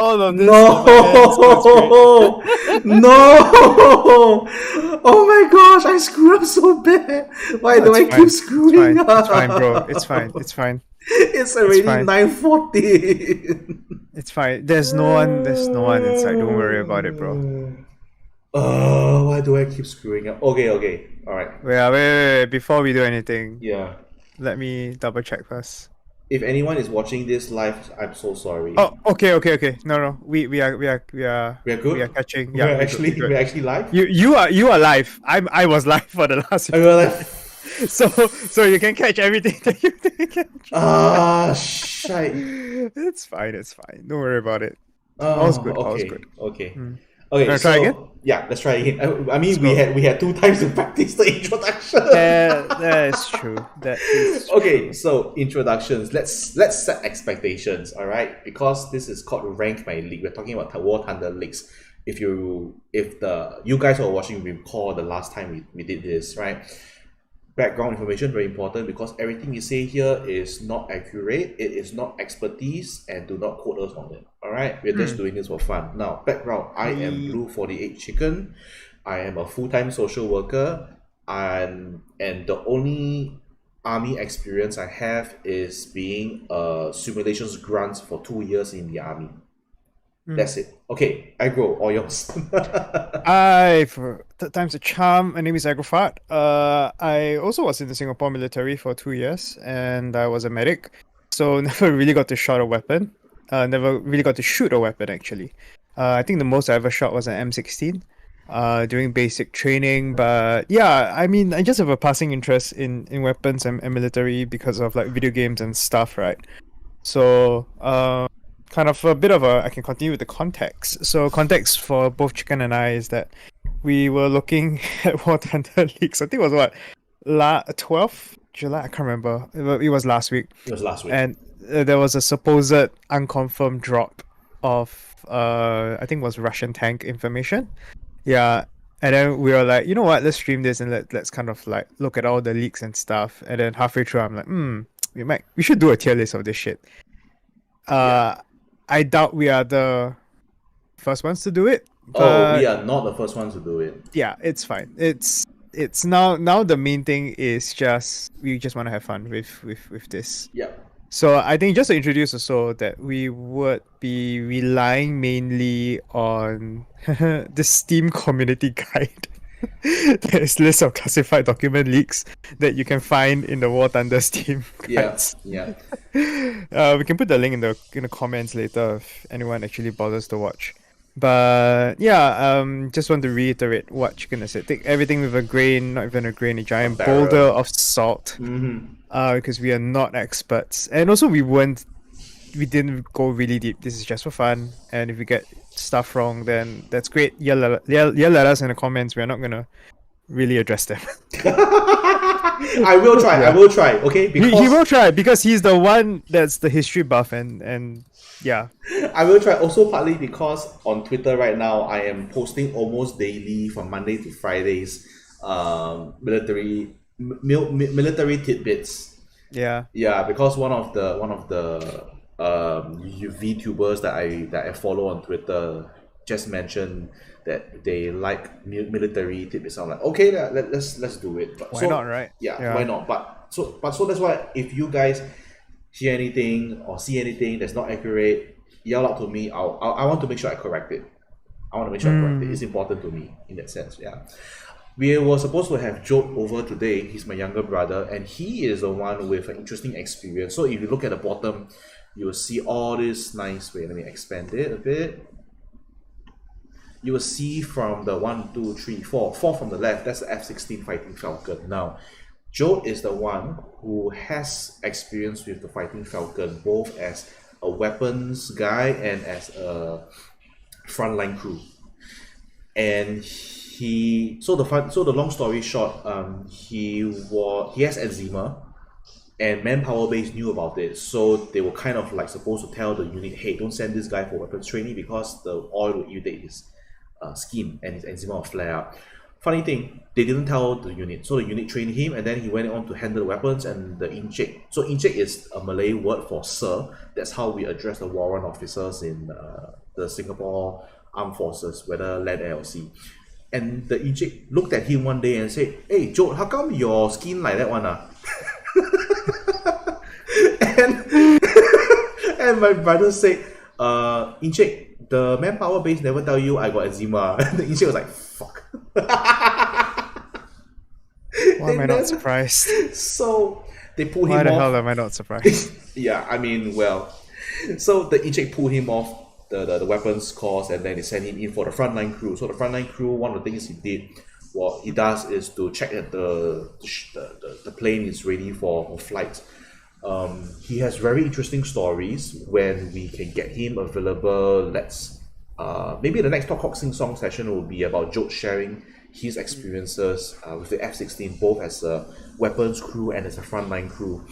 all of this No! on my hands, so it's great. No! Oh my gosh, I screwed up so bad. Why No, do it's I keep fine. It's screwing fine. It's fine, bro. It's fine. up? It's fine. It's It's already fine. 9:14. It's fine. There's no one. There's no one inside. Don't worry about it, bro. Oh, why do I keep screwing up? Okay, okay. All right. Wait. Before we do anything, Yeah. let me double check first. If anyone is watching this live, I'm so sorry. Oh, okay. No. We are We're good. catching. Yeah, We're we're good. We're actually good. we're actually live. You are live. I was live for the last I was 15 like, minutes. So you can catch everything that you can catch. shite. It's fine. It's fine. Don't worry about it. All's Oh, good. All's okay, good. okay, Mm. okay. Wanna try again? So yeah, let's try again. I mean, Let's go. we had 2 times to practice the introduction. That is true. That is Okay, true. so introductions. Let's set expectations. All right, because this is called Rank My League. We're talking about War Thunder leagues. If you guys who are watching recall the last time we did this, right? Background information very important because everything we say here is not accurate, it is not expertise, and do not quote us on it. All right, we're just doing this for fun. Now, background: I am Blue 48 Chicken. I am a full-time social worker, and the only army experience I have is being a simulations grunt for 2 years in the army. That's it. Okay, Agro, all yours. For times a charm. My name is Agrofat. I also was in the Singapore military for 2 years, and I was a medic. So never really got to shot a weapon. Never really got to shoot a weapon actually. I think the most I ever shot was an M16. During basic training, but yeah, I mean, I just have a passing interest in weapons and military because of like video games and stuff, right? So, kind of a bit of a. I can continue with the context. So, context for both Chicken and I is that we were looking at War Thunder leaks. I think it was what, 12th July. I can't remember. It was last week, It was last week. and there was a supposed unconfirmed drop of I think it was Russian tank information. Yeah. And then we were like, you know what, let's stream this and let's kind of like look at all the leaks and stuff. And then halfway through I'm like, we should do a tier list of this shit. I doubt we are the first ones to do it. Oh, But we are not the first ones to do it. yeah, it's fine. It's now the main thing is just we just want to have fun with this. Yeah. So I think just to introduce also that we would be relying mainly on the Steam community guide. There is list of classified document leaks that you can find in the War Thunder Steam Yeah, guides. yeah. We can put the link in the comments later if anyone actually bothers to watch. But yeah, just want to reiterate what Chicken has said. Take everything with a grain, not even a grain, a giant barrel. boulder of salt. Because we are not experts, and also we didn't go really deep. This is just for fun, and if we get stuff wrong, then that's great. Yell at us in the comments. We're not gonna really address them. I will try. I will try. Okay, because he will try because he's the one that's the history buff, and yeah. I will try. Also, partly because on Twitter right now, I am posting almost daily from Monday to Fridays, military tidbits. Yeah. Yeah, because one of the VTubers that I follow on Twitter just mentioned that they like military tidbits. I'm like, okay, let's do it. But Why not, right? Yeah, why not? But so that's why if you guys hear anything or see anything that's not accurate, yell out to me. I want to make sure I correct it. I want to make sure I correct it. It's important to me in that sense. Yeah. We were supposed to have Joe over today. He's my younger brother, and he is the one with an interesting experience. So if you look at the bottom, you will see all this nice. Wait, let me expand it a bit. You will see from the 1, 2, 3, 4 from the left. That's the F-16 Fighting Falcon. Now, Joe is the one who has experience with the Fighting Falcon, both as a weapons guy and as a frontline crew. And so the long story short, he has eczema, and Manpower Base knew about it, so they were kind of like supposed to tell the unit, hey, don't send this guy for weapons training because the oil will irritate his skin and his eczema will flare up. Funny thing, they didn't tell the unit, so the unit trained him, and then he went on to handle the weapons and the Encik. So Encik is a Malay word for sir. That's how we address the warrant officers in the Singapore Armed Forces, whether land, air, or sea. And the Egypt looked at him one day and said, "Hey, Joe, how come your skin like that one? And and my brother said, Encik, the manpower base never tell you I got eczema." And the Encik was like, fuck. Why am I not surprised? So they pulled Why him the off. hell am I not surprised? Yeah, I mean, well. So the Encik pulled him off the weapons course, and then they sent him in for the frontline crew. So the frontline crew, one of the things he did, what he does is to check that the plane is ready for flight. He has very interesting stories. When we can get him available, let's maybe the next Talk Cock Sing Song session will be about Joe sharing his experiences with the F-16, both as a weapons crew and as a frontline crew.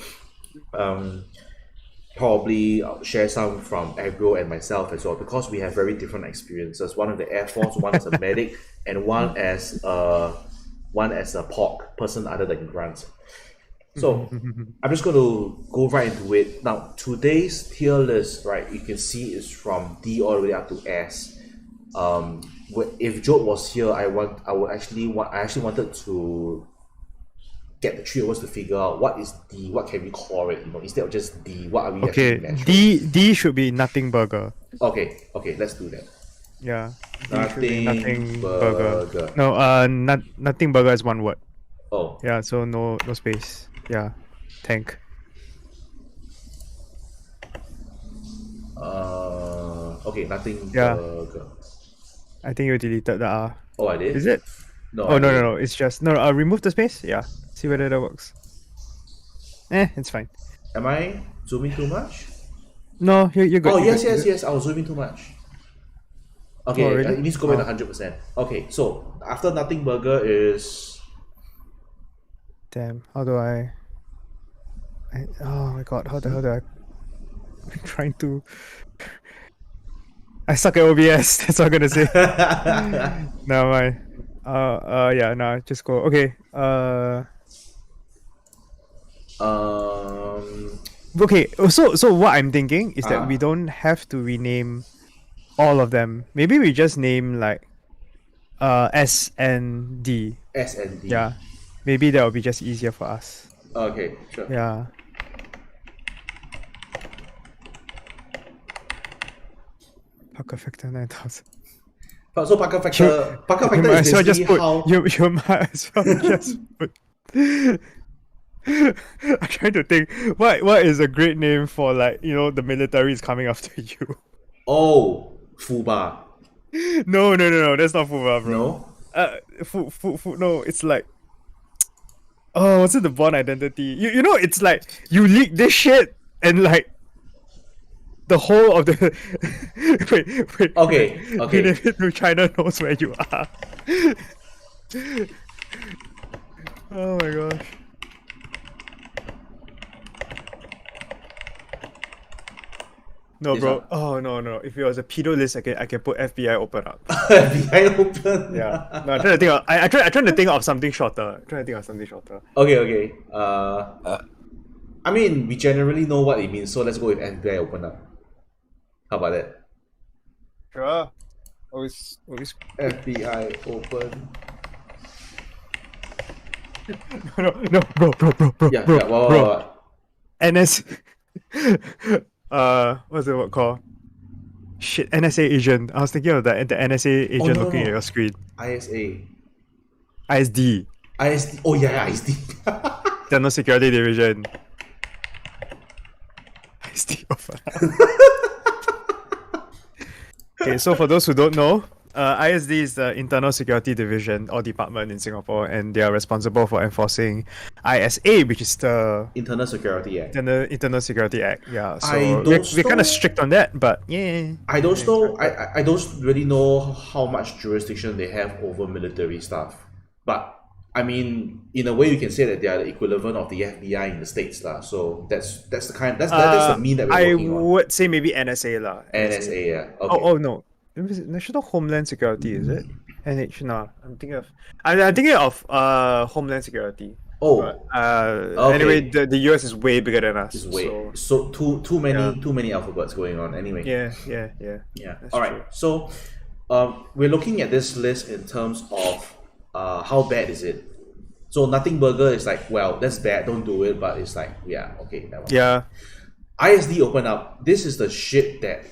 Probably share some from Agro and myself as well, because we have very different experiences. One in the Air Force, one as a medic, and one as a POC, person other than Grant. So I'm just going to go right into it. Now, today's tier list, right, you can see is from D all the way up to S. If Joe was here, I actually wanted to get the three of us to figure out what is D, what can we call it, instead of just D, what are we Okay, actually measuring? D should be nothing burger. Okay, let's do that. Yeah. D should be Nothing burger. No, nothing burger is one word. Oh, Yeah, so no space. Yeah. Tank. okay, nothing Yeah. burger. I think you deleted the R. Oh, I did? Is it? No, Oh I no didn't. no no, it's just remove the space. Yeah. See whether that works. It's fine. Am I zooming too much? No, you're good. Oh, you're yes, good, you're yes, good. yes, I was zooming too much. Okay, Oh, really? it needs to go back to 100%. Okay, so after nothing burger is... Damn, how do oh my god, how the hell do I... I'm trying to... I suck at OBS, that's all I'm gonna say. Never mind. Yeah, no, just go. Okay, okay, so what I'm thinking is that we don't have to rename all of them. Maybe we just name like S and D. S and D. Yeah. Maybe that will be just easier for us. Okay, sure. Yeah. Parker Factor 9000. So Parker Factor You might is as well just basically put, how... you might as well just put. I'm trying to think what is a great name for, like, the military is coming after you. Oh, Fuba. No, that's not Fuba, bro. No? No, it's like, oh, what's it, the Born Identity? You know, it's like you leak this shit and like the whole of the wait. Okay. China knows where you are. Oh my gosh. No, This bro. one. Oh no. If it was a pedo list, I can put FBI open up. Behind open. Yeah. No, I'm trying to think of. I'm trying to think of something shorter. Okay. I mean, we generally know what it means, so let's go with FBI open up. How about that? Sure. Always. FBI open. No, bro. Yeah, bro, yeah. bro. What? NS. What's the word called? Shit, NSA agent. I was thinking of the NSA agent looking at your screen. ISA. ISD. ISD. Oh yeah, ISD. Internal Security Division. ISD. Okay, so for those who don't know, ISD is the Internal Security Division or department in Singapore, and they are responsible for enforcing ISA, which is the Internal Security Act. Internal Security Act. Yeah, so I we're don't kind know- of strict on that, but yeah. I don't know. I don't really know how much jurisdiction they have over military stuff, but I mean, in a way, you can say that they are the equivalent of the FBI in the States, lah. So that's the mean that we're I working on. would say maybe NSA lah. NSA, yeah. Okay. Oh no, National Homeland Security, is it? NH? No, I'm thinking of Homeland Security. But Oh, anyway, okay. the US is way bigger than us. Just So wait. So yeah, too many alphabets going on. Anyway, yeah. yeah. That's All right. true. So, we're looking at this list in terms of how bad is it. So nothing burger is like, well, that's bad. Don't do it. But it's like, yeah, okay, that one fine. Yeah. ISD open up. This is the shit that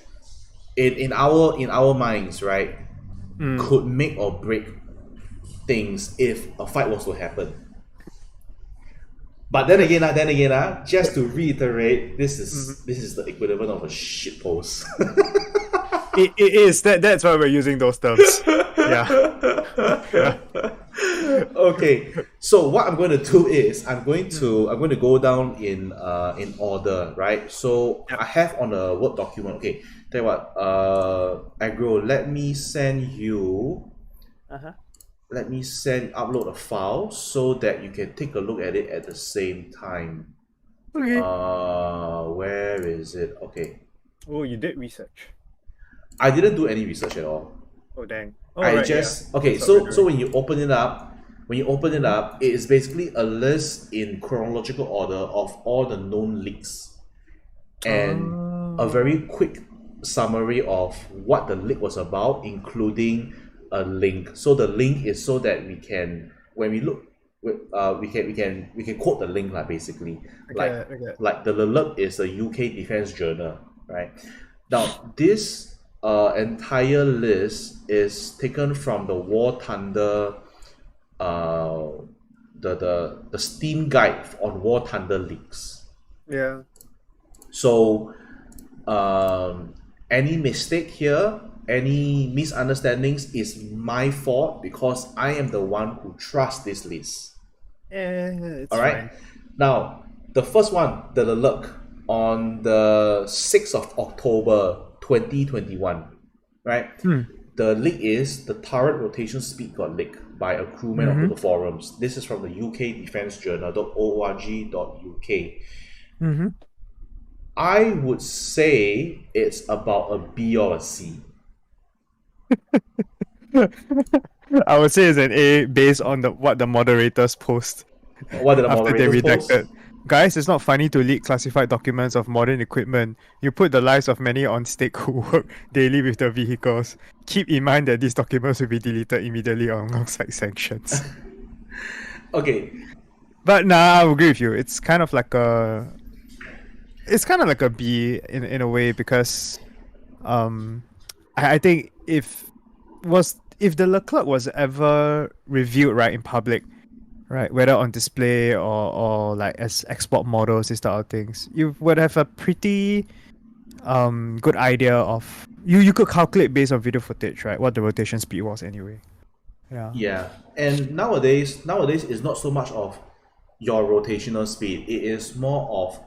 in our minds, right, Mm. could make or break things if a fight was to happen. But then again, just to reiterate, Mhm. this is the equivalent of a shit post. It is that's why we're using those terms. Yeah. Yeah. Okay, so what I'm going to do is Mm. I'm going to go down in order, right? So Yep. I have on a Word document. Okay, tell you what, Agro, Uh-huh. let me send upload a file so that you can take a look at it at the same time. Okay. Where is it? Okay, Oh, you did research. I didn't do any research at all. Oh dang. Oh I right, yeah. just okay. That's what we're So doing. when you open it up, Mhm. it is basically a list in chronological order of all the known leaks and a very Oh. quick summary of what the leak was about, including a link. So the link is so that we can when we look, we can quote the link like basically Okay, okay. like the alert is a UK defense journal, right? Now this entire list is taken from the War Thunder uh the Steam guide on War Thunder leaks. Yeah. So any mistake here, any misunderstandings is my fault because I am the one who trusts this list. It's All right. fine. Now, the first one, the alert on the 6th of October 2021, right? Hmm. The leak is the turret rotation speed got leaked by a crewman onto Mm-hmm. the forums. This is from the UK Defense Journal.org.uk. Mm-hmm. I would say it's about a B or a C. I would say it's an A based on what the moderators post What did the after they moderators post? redacted. Guys, it's not funny to leak classified documents of modern equipment. You put the lives of many on stake who work daily with the vehicles. Keep in mind that these documents will be deleted immediately alongside sanctions. Okay, But nah, I agree with you. It's kind of like a B in a way because I think if the Leclerc was ever reviewed right in public, right, whether on display or like as export models, these type of things, you would have a pretty good idea of you could calculate based on video footage, right, what the rotation speed was anyway. Yeah. yeah. And nowadays it's not so much of your rotational speed. It is more of,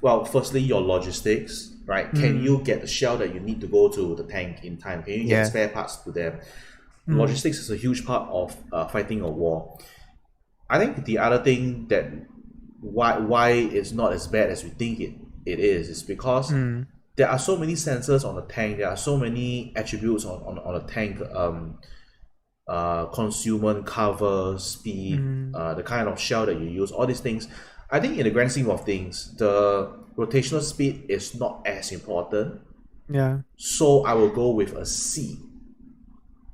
well, firstly your logistics, right? Can Mm, you get the shell that you need to go to the tank in time? Can you get yeah. spare parts to them? Mm, Logistics is a huge part of fighting a war. I think the other thing that why it's not as bad as we think it is because mm, there are so many sensors on the tank. There are so many attributes on a tank. Consumer cover, speed, mm, the kind of shell that you use, all these things. I think in the grand scheme of things, the rotational speed is not as important. yeah. So I will go with a C.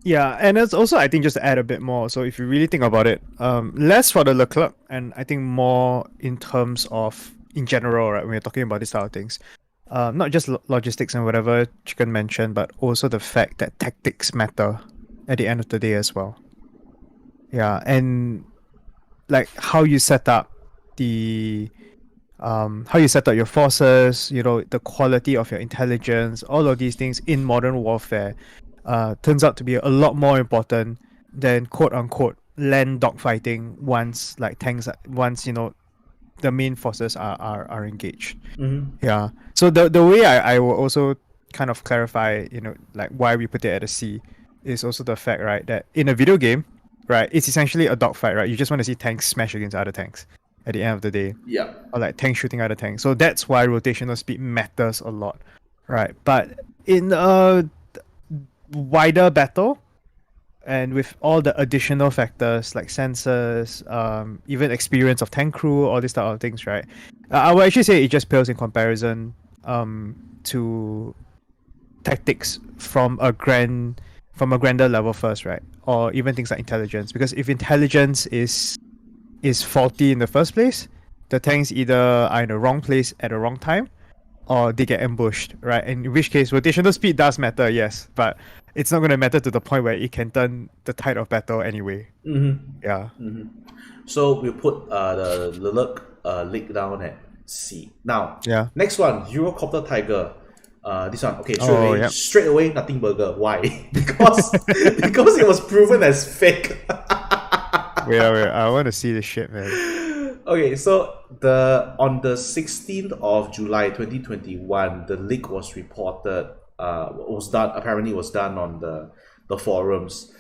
Yeah, and it's also I think just to add a bit more. So if you really think about it, less for the Leclerc, and I think more in terms of in general, right? When we're talking about these type of things, not just logistics and whatever Chicken mentioned, but also the fact that tactics matter at the end of the day as well. Yeah, and like how you set up the how you set up your forces, the quality of your intelligence, all of these things in modern warfare turns out to be a lot more important than quote unquote land dogfighting once the main forces are engaged. Mm-hmm. Yeah. So the way I will also kind of clarify, like why we put it at a C is also the fact, right, that in a video game, right, it's essentially a dogfight, right? You just want to see tanks smash against other tanks at the end of the day, Yeah. or like tanks shooting other tanks. So that's why rotational speed matters a lot, right? But in a wider battle, and with all the additional factors like sensors, even experience of tank crew, all these type of things, right? I would actually say it just pales in comparison to tactics from a grander level first, right? Or even things like intelligence. Because if intelligence is faulty in the first place, the tanks either are in the wrong place at the wrong time, or they get ambushed, right? In which case, rotational speed does matter, yes, but it's not going to matter to the point where it can turn the tide of battle anyway. Yeah. So we put the Luluk leg down at C. Now, Yeah. next one, Eurocopter Tiger. This one, okay, Yep. straight away, nothing burger. Why? because it was proven as fake. Wait, I want to see this shit, man. Okay, so on the 16th of July 2021, the leak was reported. Apparently was done on the forums.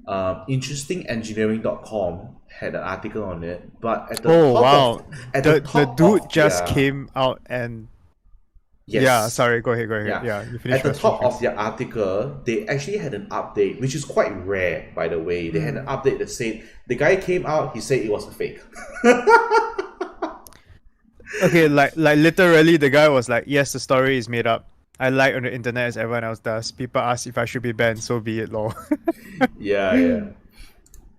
Interestingengineering.com had an article on it, but at the Oh top wow, of, at the dude of, just yeah, came out and yes. yeah. Sorry, go ahead. Yeah. Yeah, you finish At the first, top finish of their article, they actually had an update, which is quite rare, by the way. They had an update that said the guy came out, he said it was a fake. Okay, like literally, the guy was like, "Yes, the story is made up. I lied on the internet as everyone else does. People ask if I should be banned, so be it, lol." Yeah.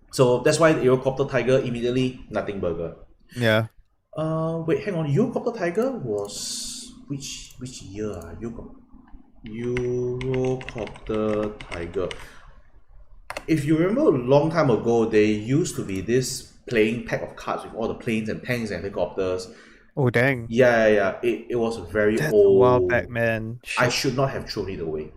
So that's why Eurocopter Tiger immediately nothing burger. Yeah. Wait, hang on. Eurocopter Tiger was which year? Eurocopter Tiger. If you remember a long time ago, there used to be this playing pack of cards with all the planes and tanks and helicopters. Oh dang. Yeah. It was very That's a old. while back, man. I Shit. should not have thrown it away.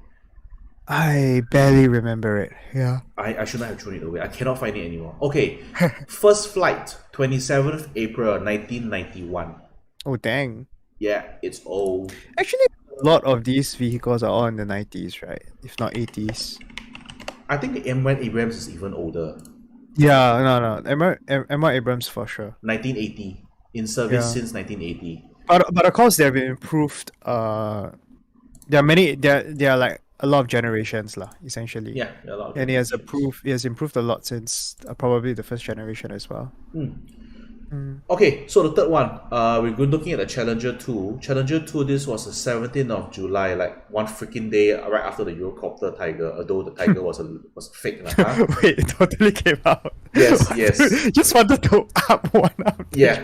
I barely remember it. Yeah. I should not have thrown it away. I cannot find it anymore. Okay. First flight, 27th April 1991. Oh dang. Yeah, it's old. Actually, a lot of these vehicles are all in the 90s, right? If not 80s. I think the M1 Abrams is even older. Yeah, no. M1 Abrams for sure. 1980. In service Yeah. since 1980. But of course, they've been improved. There are many. There are like a lot of generations, lah. Essentially. Yeah, a lot of And it has generations. improved a lot since probably the first generation as well. Okay, so the third one, we're going looking at the Challenger 2. Challenger 2, this was the 17th of July, like one freaking day right after the Eurocopter Tiger, although the Tiger was fake. Huh? Wait, it totally came out. Yes. Just wanted to up one up. Yeah.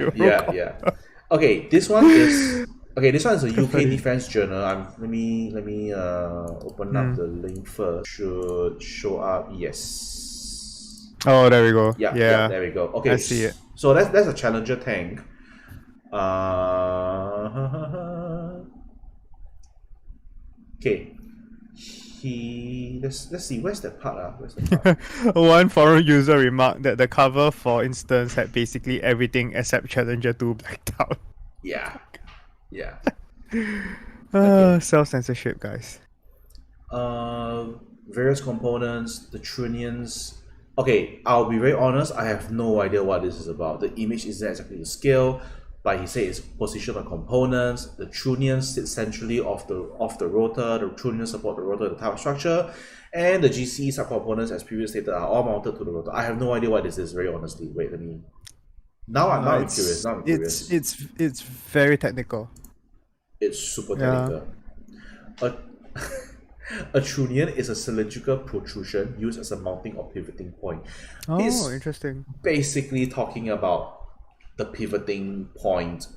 Okay, this one is a UK Defense Journal. Let me open up the link first. Should show up. Yes. Oh, there we go. Yeah, there we go. Okay, I see it. So that's a Challenger tank. Okay. Let's see, where's the part? One forum user remarked that the cover, for instance, had basically everything except Challenger 2 blacked out. Yeah. Self-censorship, guys. Various components, the Trunians. Okay, I'll be very honest, I have no idea what this is about. The image isn't exactly the scale, but he said it's position of components. The Trunians sit centrally off the rotor. The Trunians support the rotor, the tower structure, and the GCE subcomponents, as previously stated, are all mounted to the rotor. I have no idea what this is, very honestly. Wait, let me. Now I'm curious. It's very technical. It's super technical. A trunnion is a cylindrical protrusion used as a mounting or pivoting point. Oh, It's interesting. basically talking about the pivoting point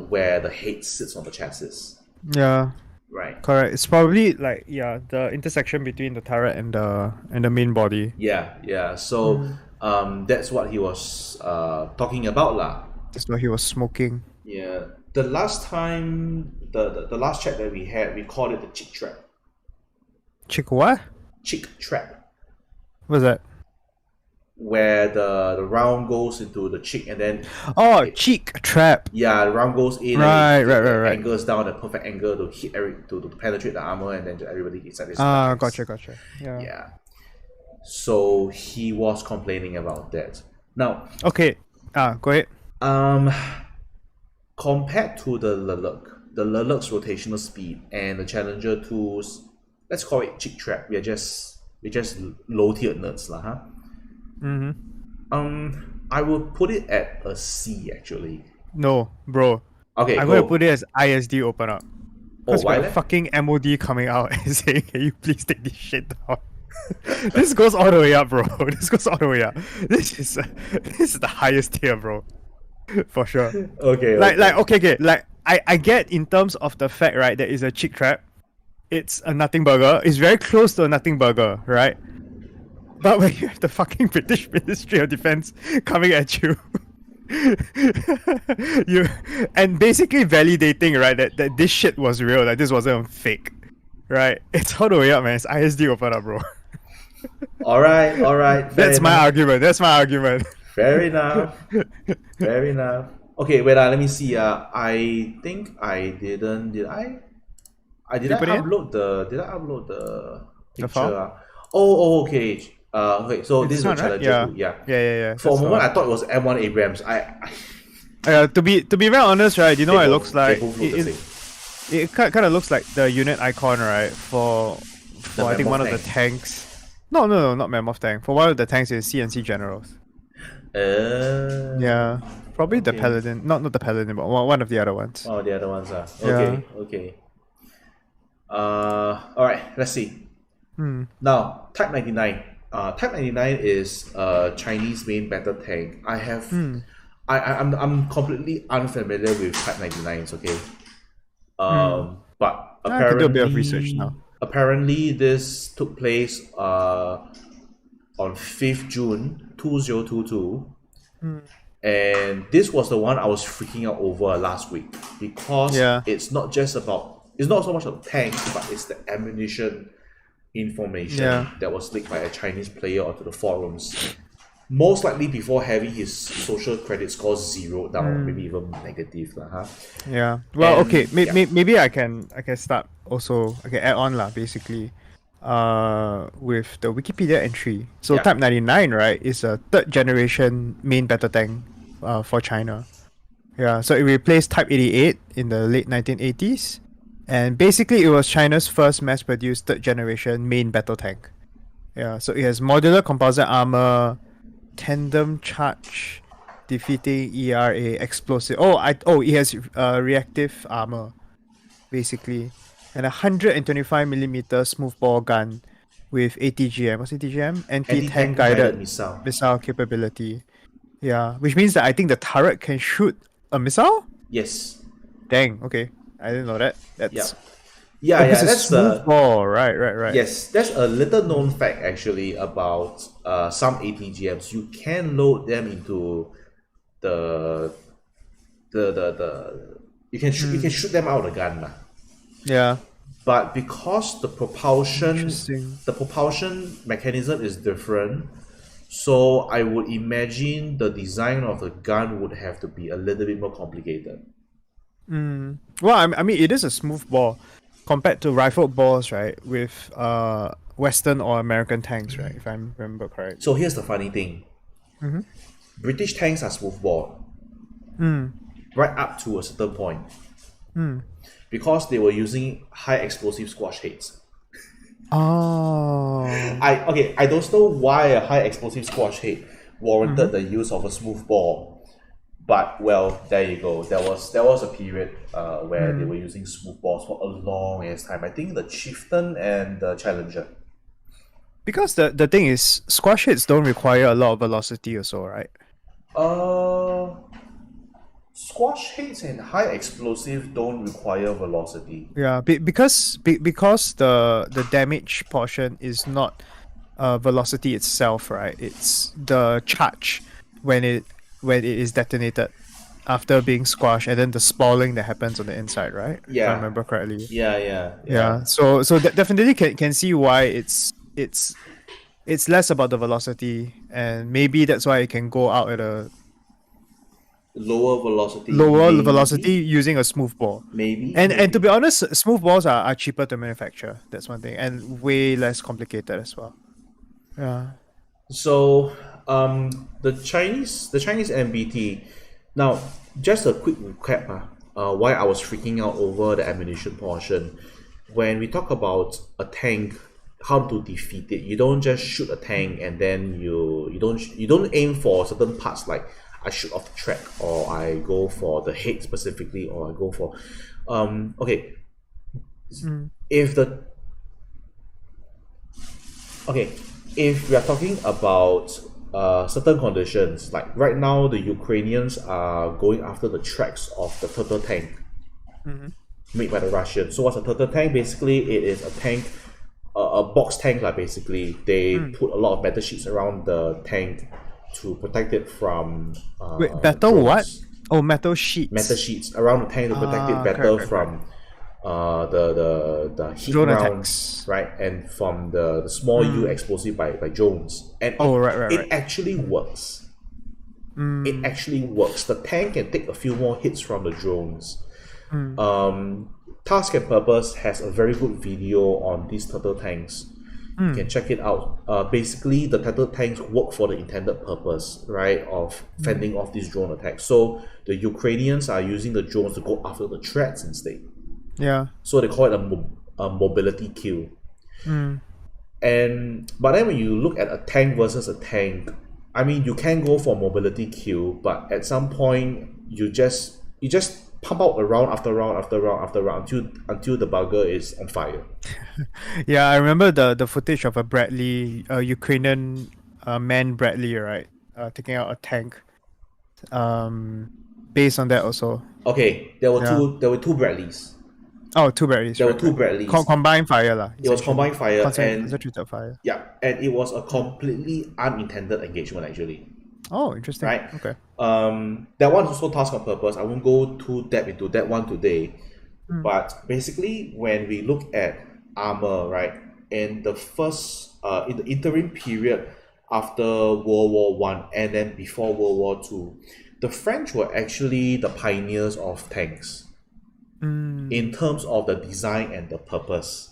where the head sits on the chassis. Yeah, Right. correct. It's probably like the intersection between the turret and the main body. Yeah. So that's what he was talking about lah. That's why he was smoking. Yeah. The last time, the last chat that we had, we called it the chick trap. Chick what? Chick trap. What's that? Where the round goes into the chick and then Oh, cheek trap. the round goes in Right. angles down the perfect angle to hit to penetrate the armor and then everybody gets satisfied. Ah, gotcha. Yeah. Yeah. So he was complaining about that. Now, Okay. Go ahead. compared to the Leluk's rotational speed and the Challenger 2's, let's call it chick trap. We are just We're just low tier nerds, lah, huh? I would put it at a C actually. No, bro. Okay, I'm go. gonna put it as ISD open up. Oh, Because why we leh? have fucking MOD coming out and saying, "Can you please take this shit down?" This goes all the way up, bro. This goes all the way up. This is the highest tier, bro, for sure. Okay, Okay. Like I get in terms of the fact, right, that it's a chick trap. It's a nothing burger. It's very close to a nothing burger, right? But when you have the fucking British Ministry of Defense coming at you, you and basically validating, right, that this shit was real, that this wasn't fake, right? It's all the way up, man. It's ISD open up, bro. all right. That's my argument. That's my argument. Fair enough. Fair enough. Okay, wait. Let me see. I think I didn't. Did I? Did I put it in? upload the? Did I upload the picture? file? Okay. Okay. So this is a one, right? Challenger Yeah. 2. Yeah. For a That's the moment, one. I thought it was M1 Abrams. To be very honest, right? You know what it looks like? They both look the same. It kind of looks like the unit icon, right? For I think Mammoth one of the tank. tanks. No, not Mammoth tank. For one of the tanks is CNC generals. Yeah, probably the Okay. Paladin. Not the Paladin, but one of the other ones. Oh, the other ones are. Yeah. Okay. All right. Let's see. Now, Type 99. Type 99 is a Chinese main battle tank. I'm completely unfamiliar with Type 99s. Okay. But I can apparently, do a bit of research now. Apparently, this took place on 5th June 2022. And this was the one I was freaking out over last week because Yeah. it's not so much of tanks, but it's the ammunition information Yeah. that was leaked by a Chinese player onto the forums. Most likely before having his social credit score zeroed down, maybe even negative, huh? Yeah. Well, And- okay. yeah. Maybe I can start also. I can add on lah. Basically, with the Wikipedia entry. So Yeah. Type 99, right, is a third generation main battle tank, for China. Yeah. So it replaced Type 88 in the late 1980s, and basically it was China's first mass-produced third generation main battle tank. Yeah. So it has modular composite armor, tandem charge, defeating ERA, explosive. It has reactive armor, basically, and a 125mm smoothbore gun with ATGM. What's ATGM? Anti-tank guided missile capability. Yeah, which means that I think the turret can shoot a missile. Yes. Dang. Okay, I didn't know that. That's Yeah, This is that's smoothbore. Right. yes, that's a little known fact actually about some ATGMs. You can load them into the you can shoot them out of the gun, lah. Yeah. But because the propulsion Interesting. mechanism is different, so I would imagine the design of the gun would have to be a little bit more complicated. Well, I mean, it is a smooth bore compared to rifled bores, right? With Western or American tanks, right? If I remember correct. So here's the funny thing. British tanks are smoothbore. Right up to a certain point. Because they were using high explosive squash heads. Oh. I don't know why a high explosive squash head warranted the use of a smoothbore. But well, there you go. There was a period where they were using smoothbores for a long ass time. I think the Chieftain and the Challenger. Because the thing is, squash hits don't require a lot of velocity or so, right? Squash heads and high explosive don't require velocity. Yeah, because the damage portion is not velocity itself, right? It's the charge when it is detonated after being squashed, and then the spalling that happens on the inside, right? If Yeah. I remember correctly. Yeah. So definitely can see why it's less about the velocity, and maybe that's why it can go out at a Lower velocity. velocity using a smooth bore. Maybe. And to be honest, smooth bores are cheaper to manufacture. That's one thing, and way less complicated as well. Yeah. So the Chinese MBT. Now, just a quick recap. Why I was freaking out over the ammunition portion. When we talk about a tank, how to defeat it. You don't just shoot a tank and then you don't aim for certain parts like I shoot off the track or I go for the head specifically or I go for okay. If the okay, if we are talking about certain conditions, like right now the Ukrainians are going after the tracks of the turtle tank made by the Russians. So what's a turtle tank? Basically, it is a tank, a box tank like basically. They put a lot of metal sheets around the tank to protect it from Wait, metal drones. what? Oh, metal sheets. Metal sheets around the tank to protect it better correct. from the heat Drone rounds, attacks. right? And from the small U explosive by drones. And Right. it actually works. It actually works. The tank can take a few more hits from the drones. Task and Purpose has a very good video on these turtle tanks. You can check it out. Basically, the turtle tanks work for the intended purpose, right, of fending off these drone attacks. So the Ukrainians are using the drones to go after the threats instead. Yeah. So they call it a mobility kill. But then when you look at a tank versus a tank, I mean, you can go for mobility kill, but at some point you just pump out a round after round after round after round until the bugger is on fire. Yeah, I remember the footage of a Bradley, Ukrainian man Bradley, right? Taking out a tank. Based on that also. Okay, there were two Bradleys. Oh, two Bradleys. There were two Bradleys. Combined fire lah. It was combined fire and concentrated fire. yeah, and it was a completely unintended engagement actually. Oh, interesting. Right. Okay. That one is also Task and Purpose. I won't go too deep into that one today. But basically, when we look at armor, right, in the first in the interim period after World War One and then before World War Two, the French were actually the pioneers of tanks in terms of the design and the purpose.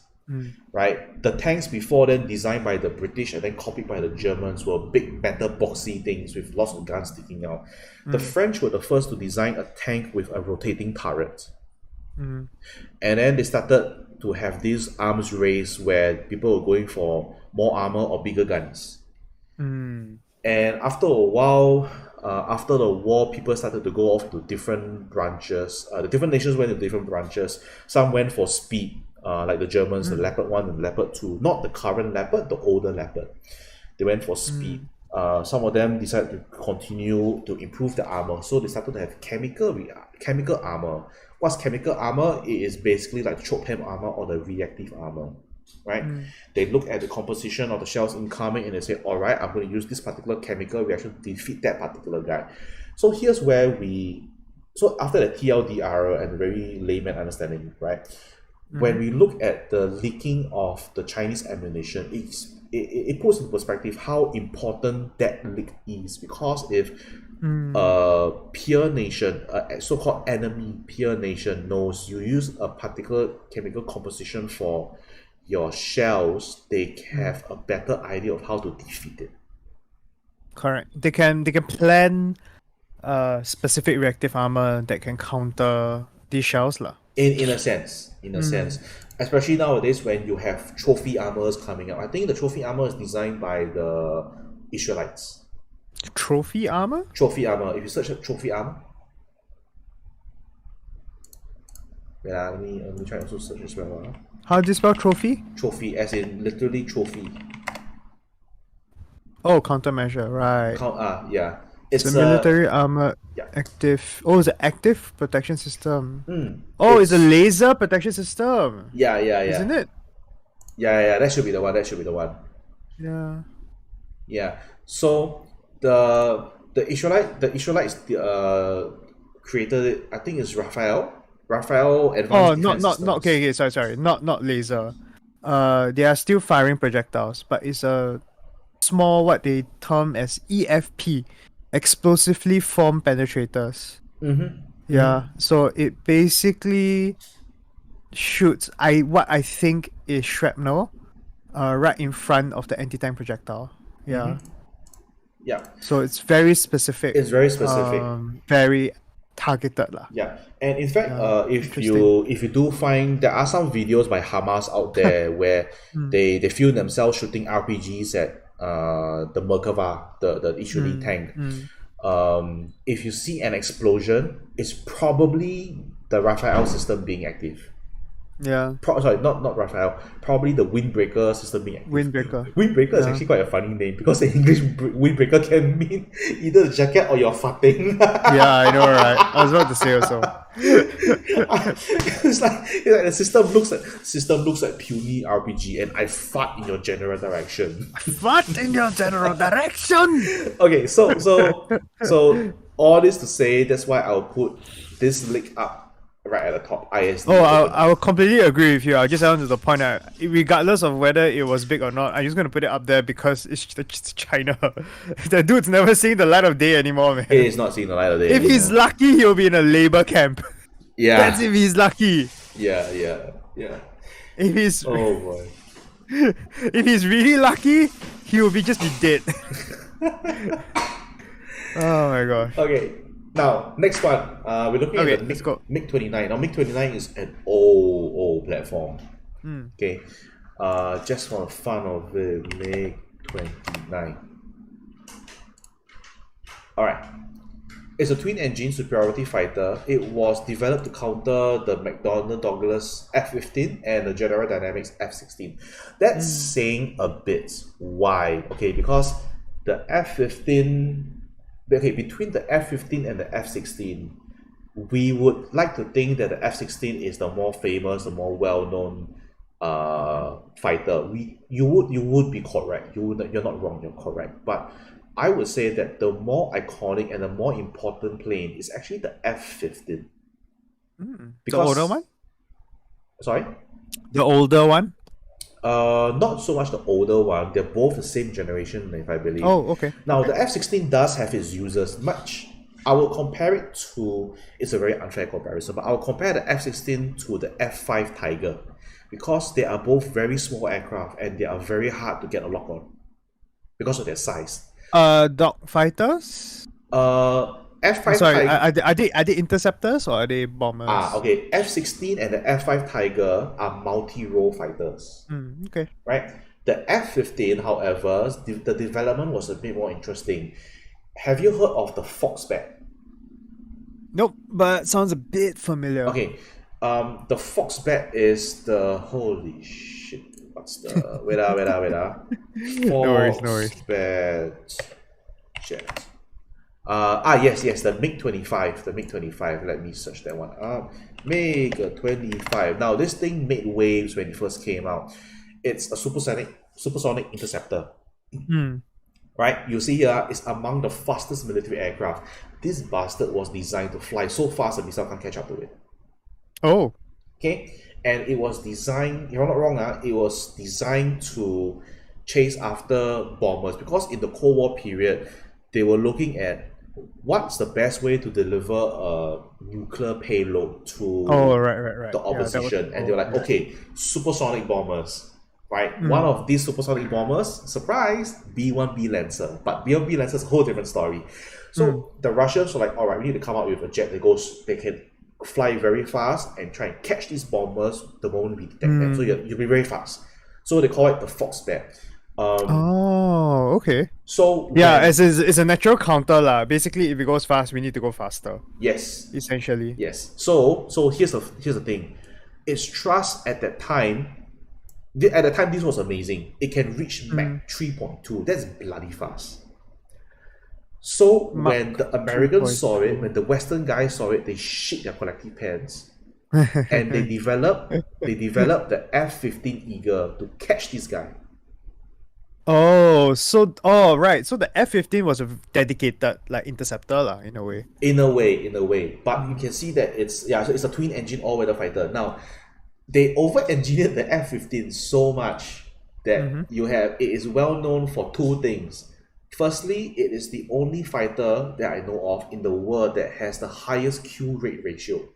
Right, the tanks before then, designed by the British and then copied by the Germans, were big, better, boxy things with lots of guns sticking out. The French were the first to design a tank with a rotating turret, and then they started to have this arms race where people were going for more armor or bigger guns. And after a while, after the war, people started to go off to different branches. The different nations went to different branches. Some went for speed. Like the Germans, the Leopard 1 and Leopard 2, not the current Leopard, the older Leopard. They went for speed. Some of them decided to continue to improve the armor, so they started to have chemical armor. What's chemical armor? It is basically like choke-hem armor or the reactive armor, right? They look at the composition of the shells incoming and they say, all right, I'm going to use this particular chemical reaction to defeat that particular guy. So here's where so after the TLDR and very layman understanding, right? When we look at the leaking of the Chinese ammunition, it puts in perspective how important that leak is. Because if a peer nation, a so-called enemy peer nation, knows you use a particular chemical composition for your shells, they have a better idea of how to defeat it. Correct. They can plan specific reactive armor that can counter these shells lah. In a sense, especially nowadays when you have trophy armors coming up. I think the trophy armor is designed by the Israelites. Trophy armor? Trophy armor. If you search up trophy armor, yeah, let me try to also search as well. How do you spell trophy? Trophy, as in literally trophy. Oh, countermeasure, right. Yeah. It's a military armor active. Oh, it's an active protection system. It's a laser protection system. Yeah. Isn't it? Yeah. That should be the one. Yeah. Yeah. So the Israelites created it. I think it's Raphael Advanced. Not okay. Sorry. Not laser. They are still firing projectiles, but it's a small what they term as EFP. Explosively formed penetrators. Yeah, so it basically shoots what I think is shrapnel right in front of the anti-tank projectile. Yeah. Yeah. So it's very specific. Very targeted lah. Yeah, and in fact, Yeah, if interesting. you do find there are some videos by Hamas out there where Mm, they film themselves shooting RPGs at the Merkava, the Ichuni mm, tank. mm. If you see an explosion, it's probably the Raphael system being active. Yeah, Sorry, not Raphael. Probably the Windbreaker system being active. windbreaker. Windbreaker is Yeah. actually quite a funny name because the English windbreaker can mean either the jacket or your farting. Yeah, I know, right? I was about to say also. it's like the system looks like puny RPG, and I fart in your general direction. What in your general direction? Okay, so all this to say, that's why I'll put this link up right at the top. ISD. Oh, open. I will completely agree with you. I'll just add on to the point that regardless of whether it was big or not, I'm just going to put it up there because it's China. The dude's never seeing the light of day anymore, man. It is not seeing the light of day. If he's anymore. lucky, he'll be in a labor camp. Yeah. That's if he's lucky. Yeah. If he's Oh boy. if he's really lucky, he will just be dead. Oh my god. Okay. Now next one. We're looking Okay, at the let's go. MiG 29. Now MiG 29 is an old platform. Okay. Just for the fun of it, MiG 29. Alright. It's a twin-engine superiority fighter. It was developed to counter the McDonnell Douglas F-15 and the General Dynamics F-16. That's saying a bit. Why? Okay, because the F-15... Okay, between the F-15 and the F-16, we would like to think that the F-16 is the more famous, the more well-known fighter. You would be correct. You're not wrong. You're correct. But I would say that the more iconic and the more important plane is actually the F-15. The older one? Sorry? The older one? Not so much the older one. They're both the same generation, if I believe. Oh, okay. Now, the F-16 does have its users. I will compare it to... It's a very unfair comparison, but I will compare the F-16 to the F-5 Tiger because they are both very small aircraft and they are very hard to get a lock on because of their size. Dog fighters? F5 Sorry, Tiger... are they interceptors or are they bombers? Okay. F-16 and the F-5 Tiger are multi-role fighters. Okay. Right? The F-15, however, the development was a bit more interesting. Have you heard of the Foxbat? Nope, but sounds a bit familiar. Okay. The Foxbat is the... Holy shit. What's the... wait. No worries. Foxbat jet. Yes, the MiG-25. The MiG-25. Let me search that one up. MiG-25. Now, this thing made waves when it first came out. It's a supersonic interceptor. Right? You see here, it's among the fastest military aircraft. This bastard was designed to fly so fast that missile can't catch up to it. Oh. Okay? And it was designed, if I'm not wrong, it was designed to chase after bombers because in the Cold War period, they were looking at what's the best way to deliver a nuclear payload to right. the opposition. And they were like, okay, supersonic bombers. Right? Mm. One of these supersonic bombers, surprise, B-1B Lancer. But B-1B Lancer is a whole different story. So the Russians were like, all right, we need to come up with a jet that they can fly very fast and try and catch these bombers the moment we detect them. So you'll be very fast. So they call it the Foxbat. Oh, okay. So yeah, it's a natural counter lah. Basically, if it goes fast, we need to go faster. Yes. Essentially. Yes. So here's the thing. Its thrust at that time, this was amazing. It can reach Mach 3.2. That's bloody fast. So when the Americans saw it, when the Western guys saw it, they shit their collective pants. And they developed the F-15 Eagle to catch this guy. Right. So the F-15 was a dedicated like interceptor lah, in a way. In a way. But you can see that it's a twin engine all-weather fighter. Now, they over-engineered the F-15 so much that it is well known for two things. Firstly, it is the only fighter that I know of in the world that has the highest kill rate ratio.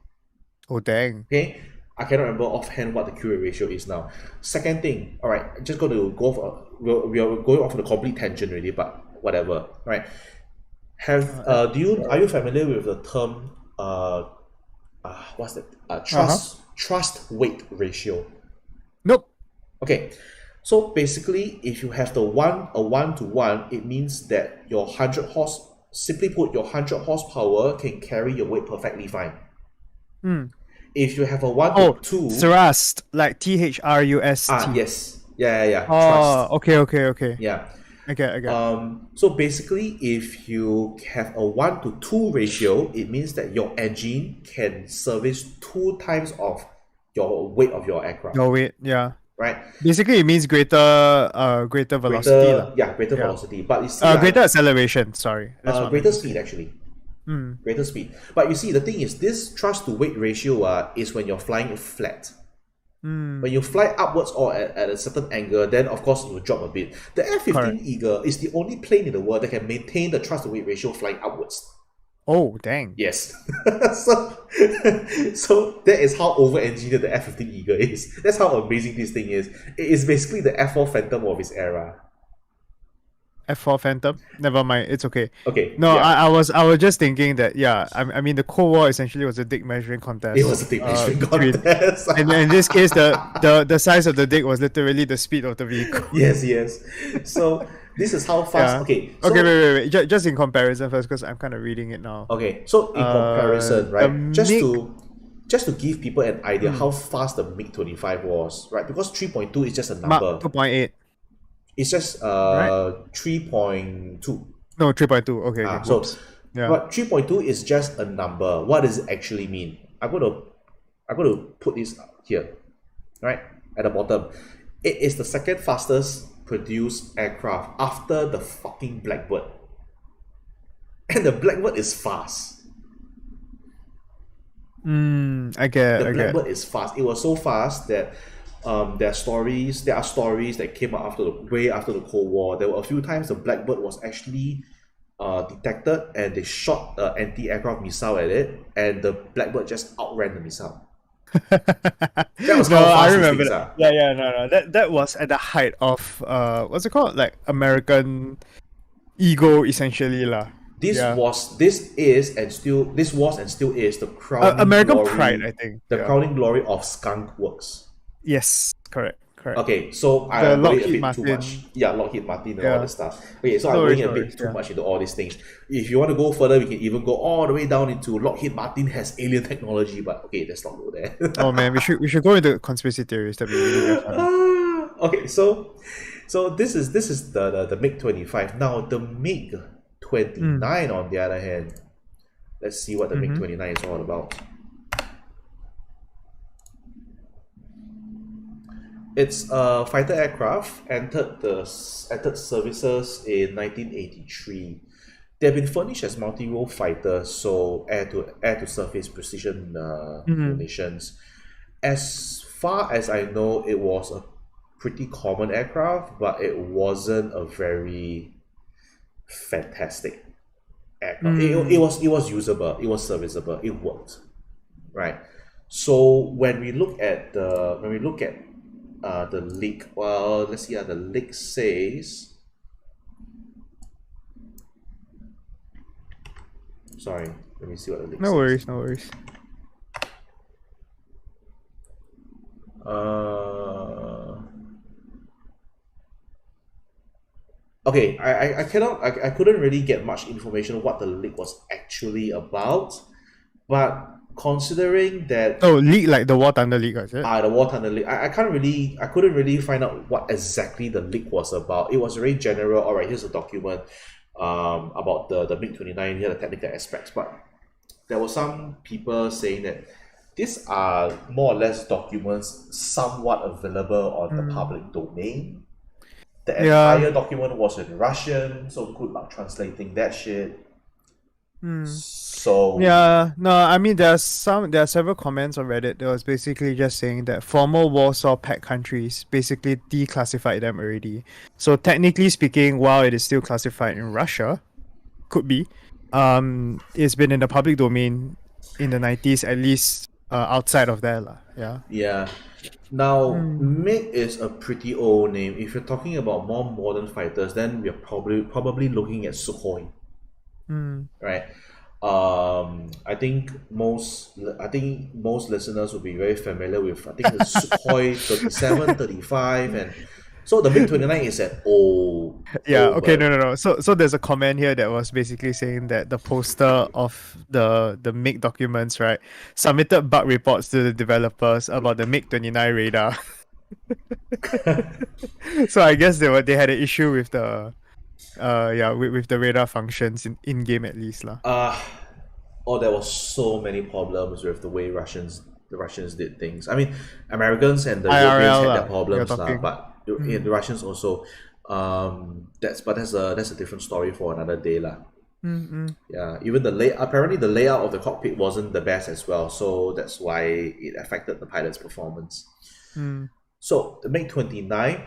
Oh dang. Okay, I cannot remember offhand what the kill rate ratio is now. Second thing, all right, just going to go for we are going off on a complete tangent already, but whatever. All right, are you familiar with the term what's that? Uh-huh. Trust weight ratio. Nope. Okay, so basically, if you have a 1 to 1, it means that your 100 horse, simply put, your 100 horsepower can carry your weight perfectly fine. Hmm. If you have a one Oh, to two, thrust, like THRUST. yes, yeah, Oh, trust, okay. yeah. I get. So basically, if you have a 1 to 2 ratio, it means that your engine can service 2 times of your weight of your aircraft, No, wait, yeah. right? Basically, it means greater velocity, lah. Greater Yeah. velocity. But you see, Greater acceleration. Sorry, that's what I meant greater to speed say. actually. Hmm. Greater speed. But you see, the thing is, this thrust to weight ratio is when you're flying flat. Hmm. When you fly upwards or at a certain angle, then of course it will drop a bit. The F-15 Correct. Eagle is the only plane in the world that can maintain the thrust to weight ratio flying upwards. Oh, dang. Yes. so, so that is how over-engineered the F-15 Eagle is. That's how amazing this thing is. It is basically the F-4 Phantom of its era. F4 Phantom. Never mind. It's okay. Okay. No, yeah. I was just thinking that I mean the Cold War essentially was a dick measuring contest. It was a dick measuring between- contest. and in this case, the size of the dick was literally the speed of the vehicle. yes. So this is how fast. Yeah. Okay. So, Okay, wait. Just in comparison first, because I'm kind of reading it now. Okay. So in comparison, the right? MiG Just to give people an idea how fast the MiG-25 was, right? Because 3.2 is just a Mach number. 2.8. It's just 3.2. No, 3.2. Okay. So, Whoops. Yeah. but 3.2 is just a number. What does it actually mean? I'm going to put this here, right at the bottom. It is the second fastest produced aircraft after the fucking Blackbird, and the Blackbird is fast. I get. The Blackbird is fast. It was so fast that there are stories that came out way after the Cold War. There were a few times the Blackbird was actually detected and they shot an anti-aircraft missile at it, and the Blackbird just outran the missile. That was how fast I these remember things that. are. No. That was at the height of what's it called? Like American ego, essentially, lah. This Yeah. was and still is the crowning American glory, pride, I think. the Yeah. crowning glory of Skunk Works. Yes, correct. Okay, so I The am going a Lockheed bit Martin. too much. Yeah, Lockheed Martin and Yeah. all this stuff. Okay, so No I'm worries, going a no bit worries, too yeah. much into all these things. If you want to go further, we can even go all the way down into Lockheed Martin has alien technology, but okay, let's not go there. Oh man, we should go into conspiracy theories. That'd be really very funny. Okay, so this is the MiG-25. Now the MiG-29 on the other hand, let's see what the MiG-29 is all about. It's a fighter aircraft, entered services in 1983. They have been furnished as multi-role fighters, so air to surface precision munitions. As far as I know, it was a pretty common aircraft, but it wasn't a very fantastic aircraft. It was usable, it was serviceable, it worked, right? So when we look at the leak, well, let's see how the leak says. Sorry, let me see what the leak says. No worries. Okay, I couldn't really get much information on what the leak was actually about, but considering that Oh, league like the War Thunder League, is it? the War Thunder leak, I couldn't really find out what exactly the leak was about. It was very general. All right, here's a document about the MiG-29. Here are the technical aspects, but there were some people saying that these are more or less documents somewhat available on the public domain. The entire document was in Russian, so good luck translating that shit. So Yeah, no, I mean there are several comments on Reddit that was basically just saying that former Warsaw Pact countries basically declassified them already. So technically speaking, while it is still classified in Russia, could be, it's been in the public domain in the 90s, at least outside of that lah. Yeah. Yeah. Now, MiG is a pretty old name. If you're talking about more modern fighters, then we're probably looking at Sukhoi, right? I think most listeners will be very familiar with, I think, the Sukhoi 37, 35, and so the MiG 29 is an Yeah, old okay, no, bird. no, no. So there's a comment here that was basically saying that the poster of the MiG documents, right, submitted bug reports to the developers about the MiG-29 radar. So I guess they had an issue with the with the radar functions in game at least lah. Uh there was so many problems with the Russians did things. I mean, Americans and the Europeans IRL had their lah, you're problems lah, talking. but the Russians also. That's a different story for another day lah. Mm-mm. Yeah, even apparently the layout of the cockpit wasn't the best as well, so that's why it affected the pilot's performance. Mm. So the MiG 29,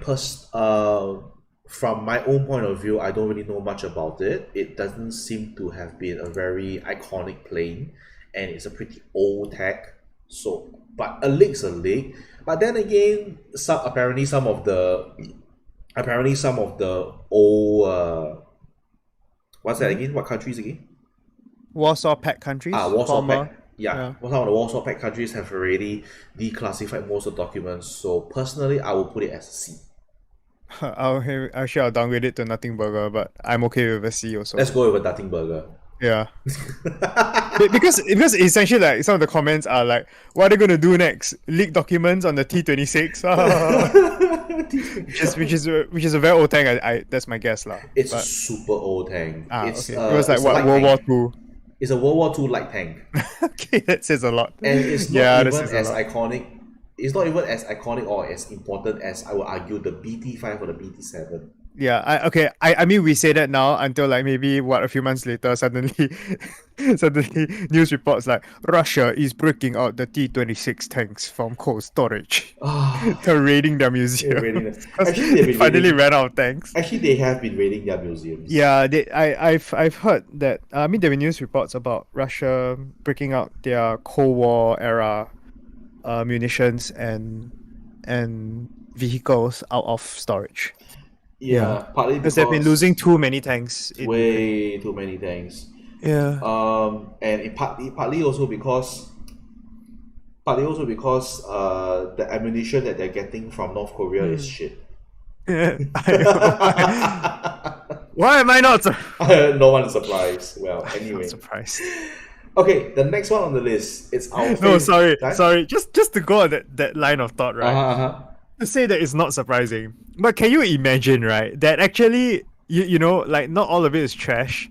from my own point of view, I don't really know much about it. It doesn't seem to have been a very iconic plane, and it's a pretty old tech. So, but a leak's a leak. But then again, some of the old what's that Mhm. again? What countries again? Warsaw Pact countries, Warsaw former. Pact. Yeah, Yeah. some of the Warsaw Pact countries have already declassified most of the documents. So personally, I will put it as a C. I'll downgrade it to Nothing Burger, but I'm okay with a C also. Let's go with a Dating Burger. Yeah. Because essentially like some of the comments are like, what are they gonna do next? Leak documents on the T-26? which is a very old tank. I that's my guess lah. It's a But super old tank. It's okay. It was like it's a what, light World War tank. Two. It's a World War II light tank, Okay, that says a lot. and it's not Yeah, that even says a as lot. iconic. It's not even as iconic or as important as, I would argue, the BT5 or the BT7. Yeah, I mean we say that now until like maybe a few months later suddenly suddenly news reports like Russia is breaking out the T-26 tanks from cold storage. Ah, They're raiding their museum. raiding them. 'Cause Actually, they've they been finally raiding. ran out of tanks. Actually, they have been raiding their museums. Yeah, I've heard that. I mean, there were news reports about Russia breaking out their Cold War era munitions and vehicles out of storage. Yeah, partly Because they've been losing too many tanks. way too many tanks. Yeah. And partly also because the ammunition that they're getting from North Korea is shit. Why am I not, No one is surprised. Well, anyway. not surprised? Okay, the next one on the list. It's our No, favorite. sorry. Just to go on that line of thought, right? Uh-huh. To say that it's not surprising. But can you imagine, right, that actually, you know, like not all of it is trash,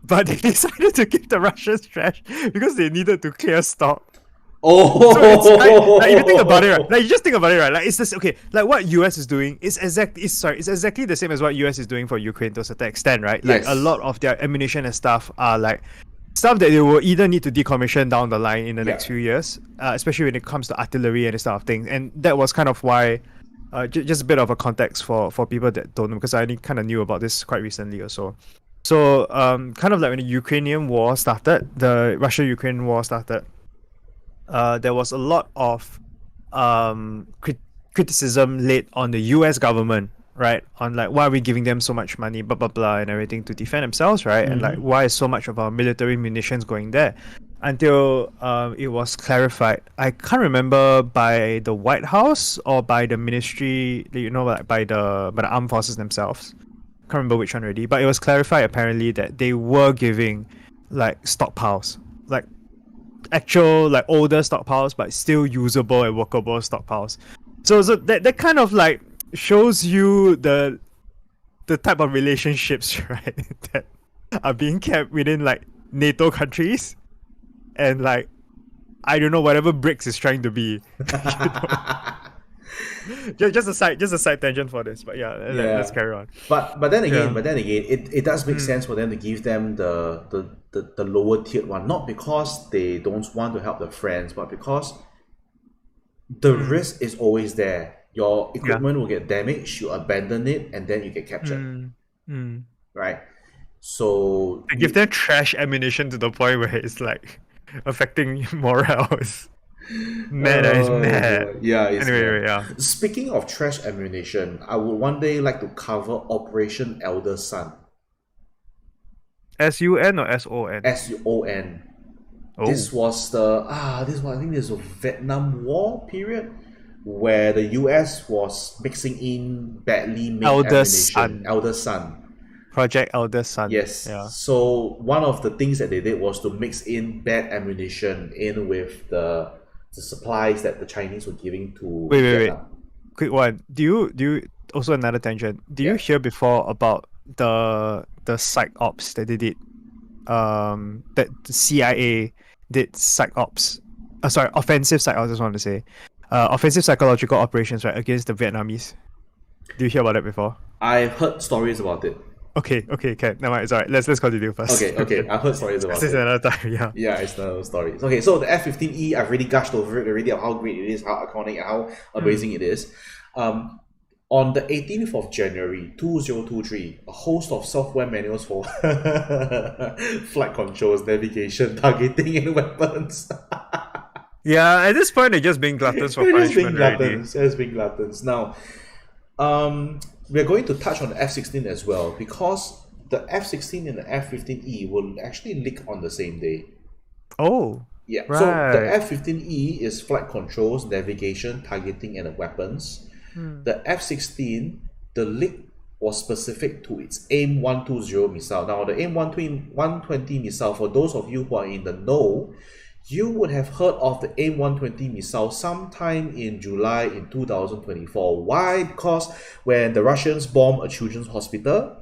but they decided to give the Russians trash because they needed to clear stock. Oh, So it's like if you think about it, right? Like you just think about it, right? Like it's this okay. Like what US is doing is exactly the same as what US is doing for Ukraine to a certain extent, right? Like Yes. a lot of their ammunition and stuff are like stuff that they will either need to decommission down the line in the next Yeah. few years, especially when it comes to artillery and this sort of thing. And that was kind of why, just a bit of a context for people that don't know, because I only kind of knew about this quite recently or so. So, kind of like when the Ukrainian war started, the Russia-Ukraine war started, there was a lot of criticism laid on the US government, right? On like, why are we giving them so much money, blah, blah, blah, and everything to defend themselves, right? And like, why is so much of our military munitions going there? Until it was clarified. I can't remember by the White House or by the ministry, you know, like by the armed forces themselves. Can't remember which one already, but it was clarified apparently that they were giving like stockpiles, like actual like older stockpiles, but still usable and workable stockpiles. So that kind of like shows you the type of relationships, right, that are being kept within like NATO countries, and like I don't know whatever BRICS is trying to be. Just a side tangent for this, but yeah, let's carry on. But then again, Yeah. it does make sense for them to give them the lower tiered one, not because they don't want to help their friends, but because the risk is always there. Your equipment will get damaged, you abandon it, and then you get captured. Right? So Give them trash ammunition to the point where it's like affecting morals. Man, that is mad. Yeah, it's Anyway, mad. yeah. Speaking of trash ammunition, I would one day like to cover Operation Elder Sun. SUN or SON? SUON. Oh, This was the this one I think this was Vietnam War period where the US was mixing in badly made eldest ammunition. son. Elder son. Project Eldest Son. Yes. Yeah. So one of the things that they did was to mix in bad ammunition in with the supplies that the Chinese were giving to Wait. Vietnam. Quick one. Do you also another tangent? Do you Yeah. hear before about the psych ops that they did? That the CIA did psych ops. Sorry, offensive psych. I just want to say, offensive psychological operations right against the Vietnamese. Do you hear about that before? I've heard stories about it. Okay, okay. Never mind. It's alright. Let's continue first. Okay. I've heard stories This about is it. another time. Yeah. Yeah, it's the story. Okay, so the F-15E, I've really gushed over it already of how great it is, how iconic, how amazing it is. On the 18th of January 2023, a host of software manuals for flight controls, navigation, targeting, and weapons. Yeah. At this point, they're just being gluttons for They're just being punishment already. gluttons. They're just being gluttons. Now, we're going to touch on the F-16 as well because the F-16 and the F-15E will actually leak on the same day. Oh. Yeah, so the Right. F-15E is flight controls, navigation, targeting, and weapons. The F-16, the leak was specific to its AIM-120 missile. Now, the AIM-120 missile, for those of you who are in the know, you would have heard of the AIM-120 missile sometime in July in 2024. Why? Because when the Russians bombed a children's hospital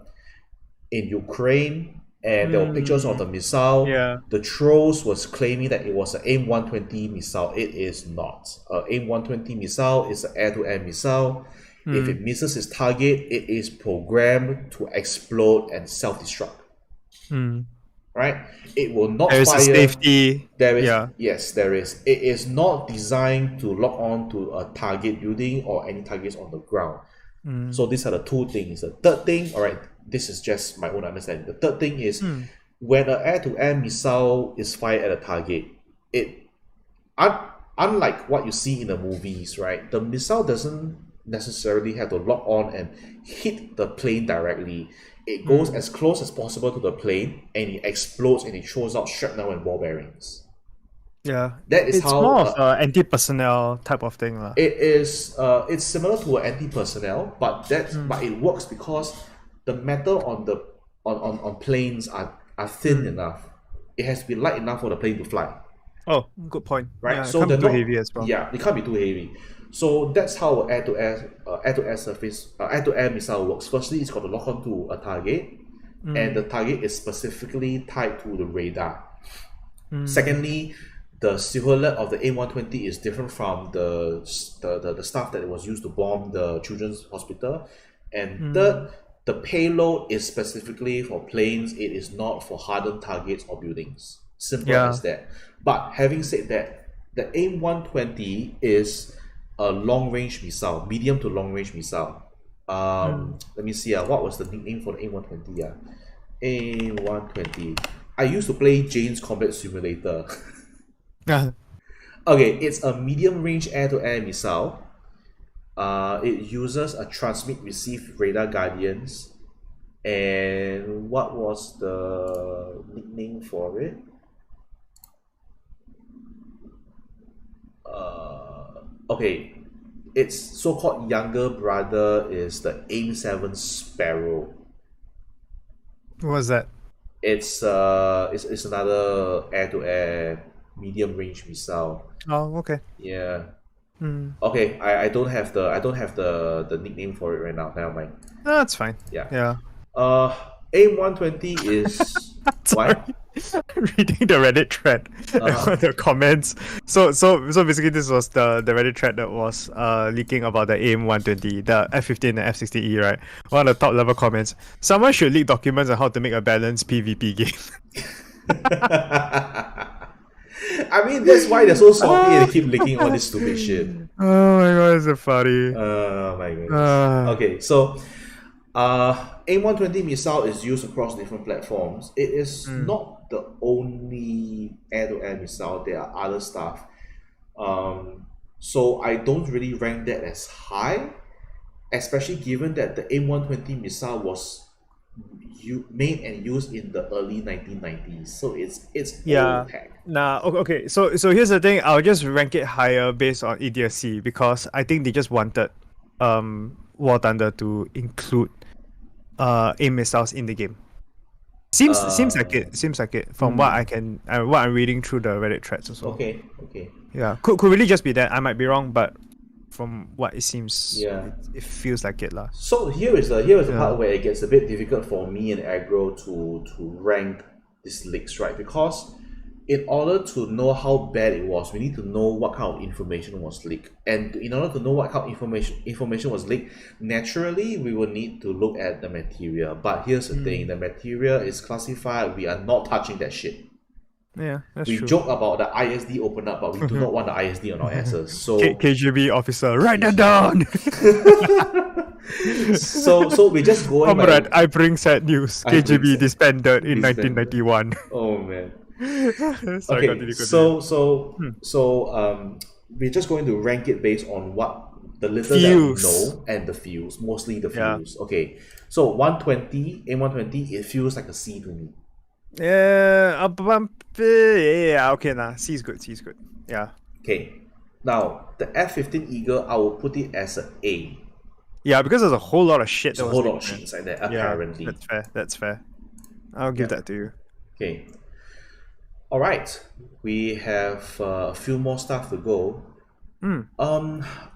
in Ukraine, and there were pictures of the missile. Yeah. The trolls was claiming that it was an AIM-120 missile. It is not. AIM-120 missile is an air-to-air missile. If it misses its target, it is programmed to explode and self-destruct. Right? It will not There's fire. a safety. There is, Yeah. yes, there is. It is not designed to lock on to a target building or any targets on the ground. So these are the two things. The third thing, all right, this is just my own understanding. The third thing is when an air-to-air missile is fired at a target, unlike what you see in the movies, right? The missile doesn't necessarily have to lock on and hit the plane directly. It goes as close as possible to the plane and it explodes and it throws out shrapnel and ball bearings. Yeah. That is It's how more of an anti-personnel type of thing. it is. It's similar to an anti-personnel, but it works because the metal on the on planes are thin enough. It has to be light enough for the plane to fly. Oh, good point. Right, Yeah, so it can't be they're too not heavy as well. Yeah, it can't be too heavy. So that's how air-to-air surface air-to-air missile works. Firstly, it's got to lock onto a target, and the target is specifically tied to the radar. Secondly, the silhouette of the AIM-120 is different from the stuff that was used to bomb the children's hospital. And third, the payload is specifically for planes. It is not for hardened targets or buildings. Simple Yeah. as that. But having said that, the AIM-120 is a long-range missile, medium to long-range missile. Let me see. What was the nickname for the AIM-120? AIM-120. I used to play Jane's Combat Simulator. Yeah. Okay, it's a medium-range air-to-air missile. It uses a transmit-receive radar guardians. And what was the nickname for it? Okay, its so-called younger brother is the AIM-7 Sparrow. What was that? It's another air-to-air medium-range missile. Oh, okay. Yeah. Okay, I don't have the nickname for it right now. Never mind. No, that's fine. Yeah. Yeah. AIM-120 is what? Reading the Reddit thread, the comments. So basically, this was the Reddit thread that was leaking about the AIM-120, the F-15 and F-60E, right? One of the top level comments: someone should leak documents on how to make a balanced PvP game. I mean, that's why they're so salty and they keep leaking all this stupid shit. Oh my god, it's so funny. Oh my goodness. Okay, so AIM-120 missile is used across different platforms. It is not the only air-to-air missile. There are other stuff. So I don't really rank that as high, especially given that the AIM-120 missile was made and used in the early 1990s. So it's Yeah. old tech. Nah. Okay. So here's the thing. I'll just rank it higher based on idiocy because I think they just wanted War Thunder to include aim missiles in the game. Seems like it. Seems like it from what I can what I'm reading through the Reddit threads also. Okay. Yeah. Could really just be that. I might be wrong, but from what it seems, Yeah. it feels like it lah. So here is the part where it gets a bit difficult for me and Agro to rank these leaks, right? Because in order to know how bad it was, we need to know what kind of information was leaked. And in order to know what kind of information was leaked, naturally we will need to look at the material. But here's the thing, the material is classified, we are not touching that shit. Yeah, that's We true. joke about the ISD open up, but we do not want the ISD on our asses. So KGB officer, write that down. so we just go in by Comrade, I bring sad news. I bring KGB sad- disbanded in disbanded. 1991. Oh man. Sorry, Okay, continue. so we're just going to rank it based on what the little that we Feels. know and the feels, mostly the Yeah. feels. Okay, so 120, M120, it feels like a C to me. Yeah, yeah, okay, nah. C is good. C is good. Yeah. Okay, now the F-15 Eagle, I will put it as an A. Yeah, because there's a whole lot of shit There's a that was whole lot of leaked, man. shit inside there, Yeah, apparently. that's fair. That's fair. I'll give that to you. Okay. All right, we have a few more stuff to go.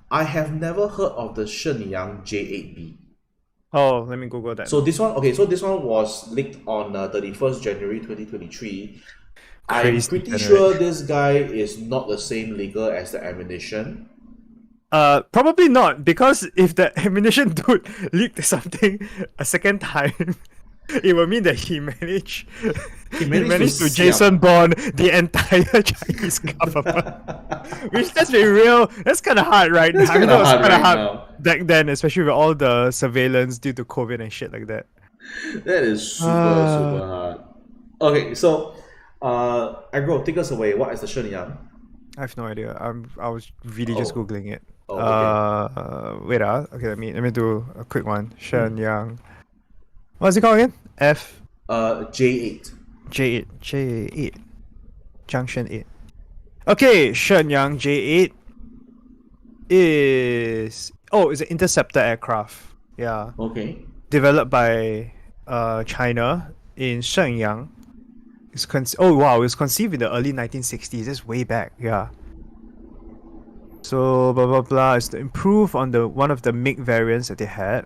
I have never heard of the Shenyang J8B. Oh, let me Google that. So this one was leaked on 31st January 2023. I'm Crazy pretty generation. sure this guy is not the same leaker as the ammunition. Probably not, because if the ammunition dude leaked something a second time, it will mean that he managed managed to to Jason Bourne the entire Chinese government. Which, let's be real, that's kind of hard right now. I mean, kinda that was hard kind of right hard now. back then, especially with all the surveillance due to COVID and shit like that. That is super hard. Okay, so Agro, take us away. What is the Shenyang? I have no idea. I was really just Oh. googling it. Oh, okay. Wait. Okay. Let me do a quick one. Shenyang. What's it called again? F J8. J8. J8. Junction 8. Okay, Shenyang J8 is it's an interceptor aircraft. Yeah. Okay. Developed by China in Shenyang. It was conceived in the early 1960s. That's way back. Yeah. So blah blah blah. It's to improve on one of the MiG variants that they had.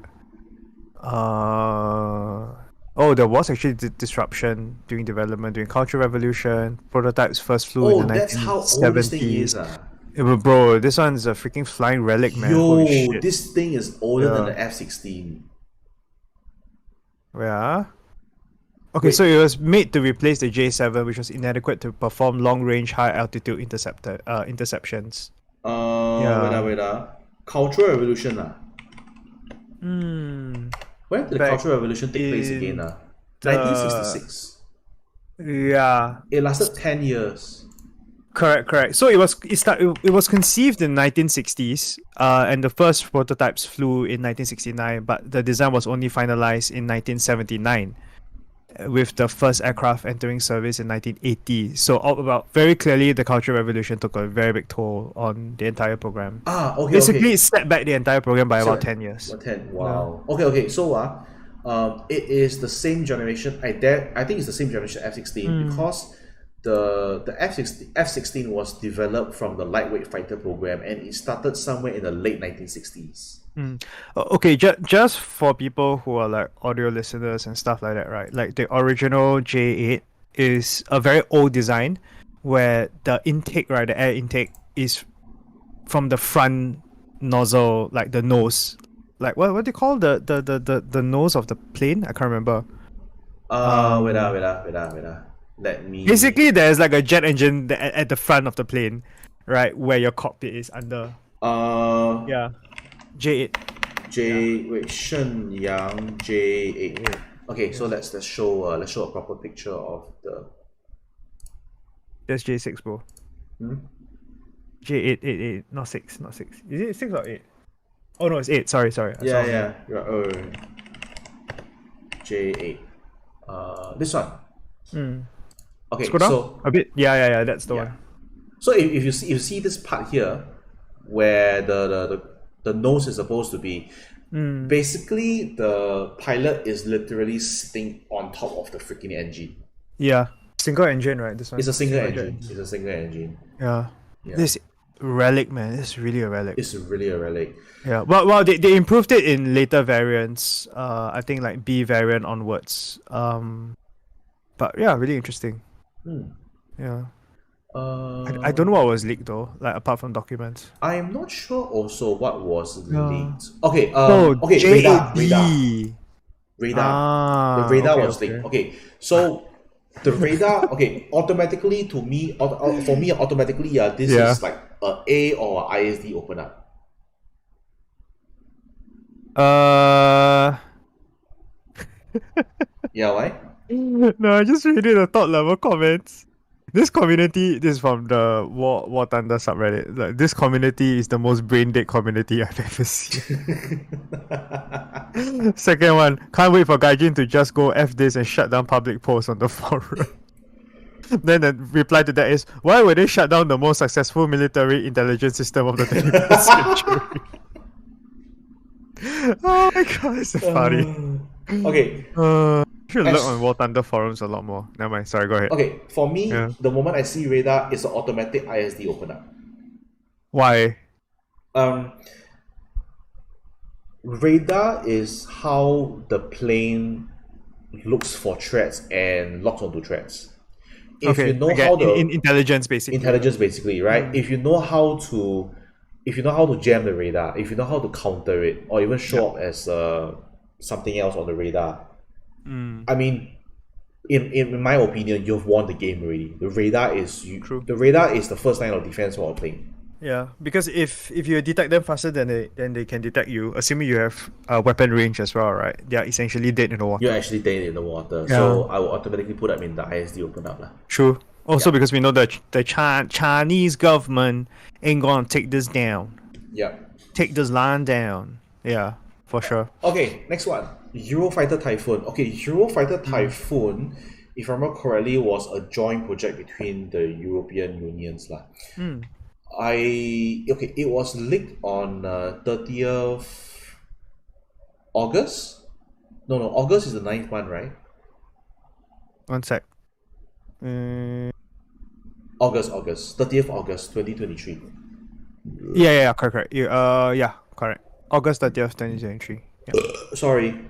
There was actually disruption during development during Cultural Revolution. Prototypes first flew in the That's how old this thing is. 1970s. Bro, this one's a freaking flying relic, man. Holy Yo, shit. this thing is older than Yeah. the F-16. Yeah. Okay, Wait. so it was made to replace the J7, which was inadequate to perform long-range, high-altitude interceptions. Wait. Cultural Revolution. When did the Back Cultural Revolution take place again? the- 1966. Yeah, It lasted 10 years. correct. So it was conceived in 1960s, and the first prototypes flew in 1969, but the design was only finalized in 1979. With the first aircraft entering service in 1980. So very clearly the Cultural Revolution took a very big toll on the entire program. Okay. Basically, it set back the entire program by about Sorry. 10 years. 10. Wow. Okay. So it is the same generation. I think it's the same generation F-16 because the F-16 was developed from the lightweight fighter program and it started somewhere in the late 1960s. Okay, just for people who are like audio listeners and stuff like that, right? Like the original J8 is a very old design where the intake, right, the air intake is from the front nozzle, like the nose. Like what do you call the nose of the plane? I can't remember. Wait. Let me. Basically, there's like a jet engine at the front of the plane, right, where your cockpit is under. Yeah. J8. Shenyang J8. Okay, so let's show a proper picture of the. That's J6, bro. J8, 8, not 6. Is it 6 or 8? Oh no, it's 8. Sorry. Yeah. J8. This one. Mm. Okay, Scroll down so a bit. Yeah. That's the yeah. one. So if you see this part here, where the nose is supposed to be, basically the pilot is literally sitting on top of the freaking engine. Yeah, single engine, right? This one. It's a single jet engine. It's a single engine. Yeah. Yeah. This relic, man. This is really a relic. It's really a relic. Yeah. Well, they improved it in later variants. I think like B variant onwards. But yeah, really interesting. Yeah. I don't know what was leaked though. Like apart from documents. I'm not sure also what was Yeah. leaked. Okay, Oh, okay, radar. JAD. The radar okay, was leaked. Okay, so the radar, okay, automatically to me, for me, automatically, this Yeah. is like a or a ISD open up. Yeah, why? No, I just reading the top level comments. This community, this is from the War Thunder subreddit. Like, this community is the most brain dead community I've ever seen. Second one, can't wait for Gaijin to just go F this and shut down public posts on the forum. Then the reply to that is, why would they shut down the most successful military intelligence system of the 21st century? Oh my god, it's so funny. Okay, Should look on War Thunder forums a lot more. Never mind, sorry, go ahead. okay. For me, Yeah. the moment I see radar, it's an automatic ISD open up. Why? Radar is how the plane looks for threats and locks onto threats. If Okay, you know I get how the in intelligence basically. intelligence basically, right? If you know how to jam the radar, if you know how to counter it, or even show up as something else on the radar, I mean, in my opinion, you've won the game already. The radar is True. the radar is the first line of defense for a plane. Yeah, because if you detect them faster than they can detect you, assuming you have weapon range as well, right? They are essentially dead in the water. You're actually dead in the water, so I will automatically put them in the ISD open up lah. True. Also, because we know that the Chinese government ain't gonna take this down, Yep. take this line down. Yeah, for sure. Okay, next one. Eurofighter Typhoon. Okay, Eurofighter Typhoon, if I remember correctly, was a joint project between the European Unions lah. It was leaked on 30th August. No, August is the 9th one, right? One sec. August, 30th August, 2023. Yeah, correct. Yeah, correct. August 30th, 2023. Yeah. Sorry.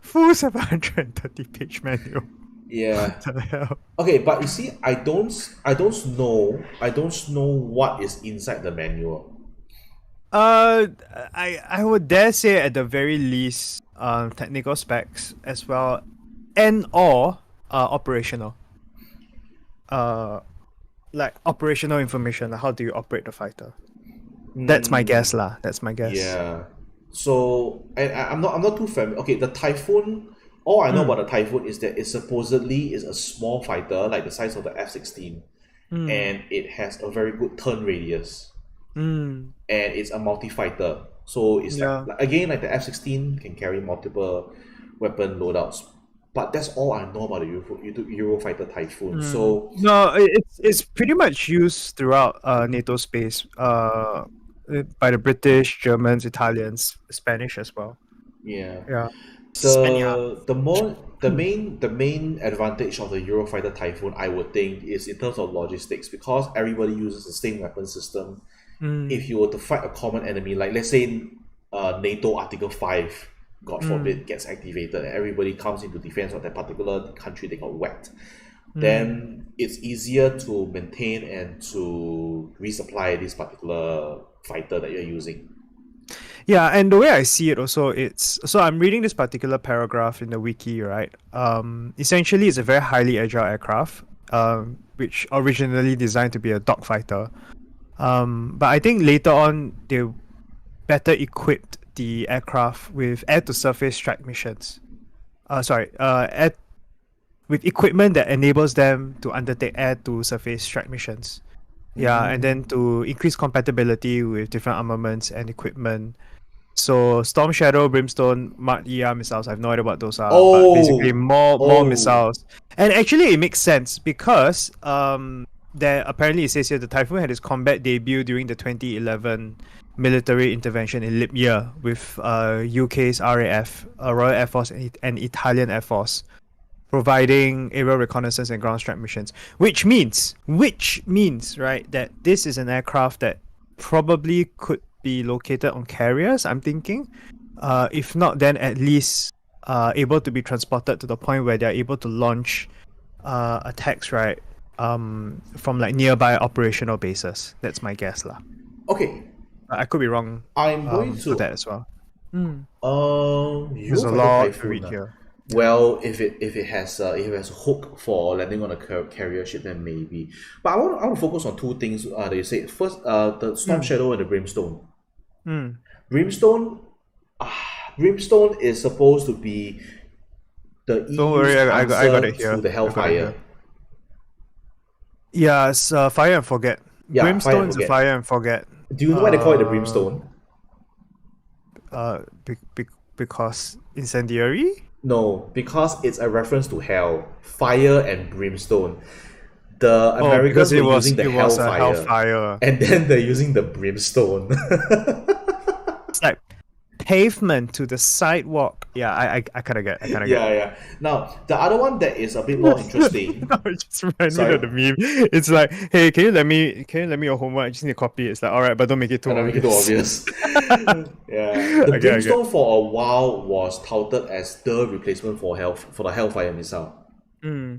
Full 730 page manual. Yeah. What the hell? Okay, but you see, I don't know what is inside the manual. I would dare say at the very least, technical specs as well, and or operational. Like operational information, like how do you operate the fighter? That's my guess lah. That's my guess. Yeah. So I'm not too familiar. Okay, the Typhoon. All I know about the Typhoon is that it supposedly is a small fighter, like the size of the F-16, and it has a very good turn radius, and it's a multi-fighter. So it's like again, like the F-16 can carry multiple weapon loadouts. But that's all I know about the Eurofighter Typhoon. So no, it's pretty much used throughout NATO space. By the British, Germans, Italians, Spanish as well. yeah. Spaniard. The main advantage of the Eurofighter Typhoon, I would think, is in terms of logistics, because everybody uses the same weapon system. If you were to fight a common enemy, like let's say NATO Article 5, God forbid, gets activated and everybody comes into defense of that particular country they got whacked, then it's easier to maintain and to resupply this particular fighter that you're using. Yeah, and the way I see it also, so I'm reading this particular paragraph in the wiki, right? Essentially, it's a very highly agile aircraft, which originally designed to be a dogfighter. But I think later on they better equipped the aircraft with air-to-surface strike missions. With equipment that enables them to undertake air-to-surface strike missions. Yeah, and then to increase compatibility with different armaments and equipment. So Storm Shadow, Brimstone, Mark ER missiles. I have no idea what those are, but basically Oh, more oh, missiles. And actually, it makes sense because there apparently it says here the Typhoon had its combat debut during the 2011 military intervention in Libya with UK's RAF, Royal Air Force, and Italian Air Force, providing aerial reconnaissance and ground strike missions. Which means, right, that this is an aircraft that probably could be located on carriers, I'm thinking. If not, then at least able to be transported to the point where they're able to launch attacks, right? From like nearby operational bases. That's my guess, lah. okay. I could be wrong. I'm going For that to. as well. There's a Eurofighter lot to Typhoon. read here. Well, if it has a hook for landing on a carrier ship, then maybe. But I want to focus on two things that you said. First, the Storm Shadow and the Brimstone. Brimstone, Brimstone is supposed to be the EU's Don't worry, I got answer it here. to the I got it Hellfire. here. Yeah, it's Fire and Forget. Yeah, Fire and Brimstone's Forget. Fire and Forget. Do you know why they call it the Brimstone? Because incendiary. No, because it's a reference to hell, fire and brimstone. The Americans were using the it was a hellfire, hellfire. and then they're using the brimstone. It's like pavement to the sidewalk. Yeah, I kind of get. Yeah. Now the other one that is a bit more interesting. No, it just reminded Sorry? me of the meme. It's like, hey, can you let me your homework? I just need a copy. It's like, all right, but don't make it too I don't make it too obvious. Yeah, the Okay, brimstone for a while was touted as the replacement for the Hellfire missile.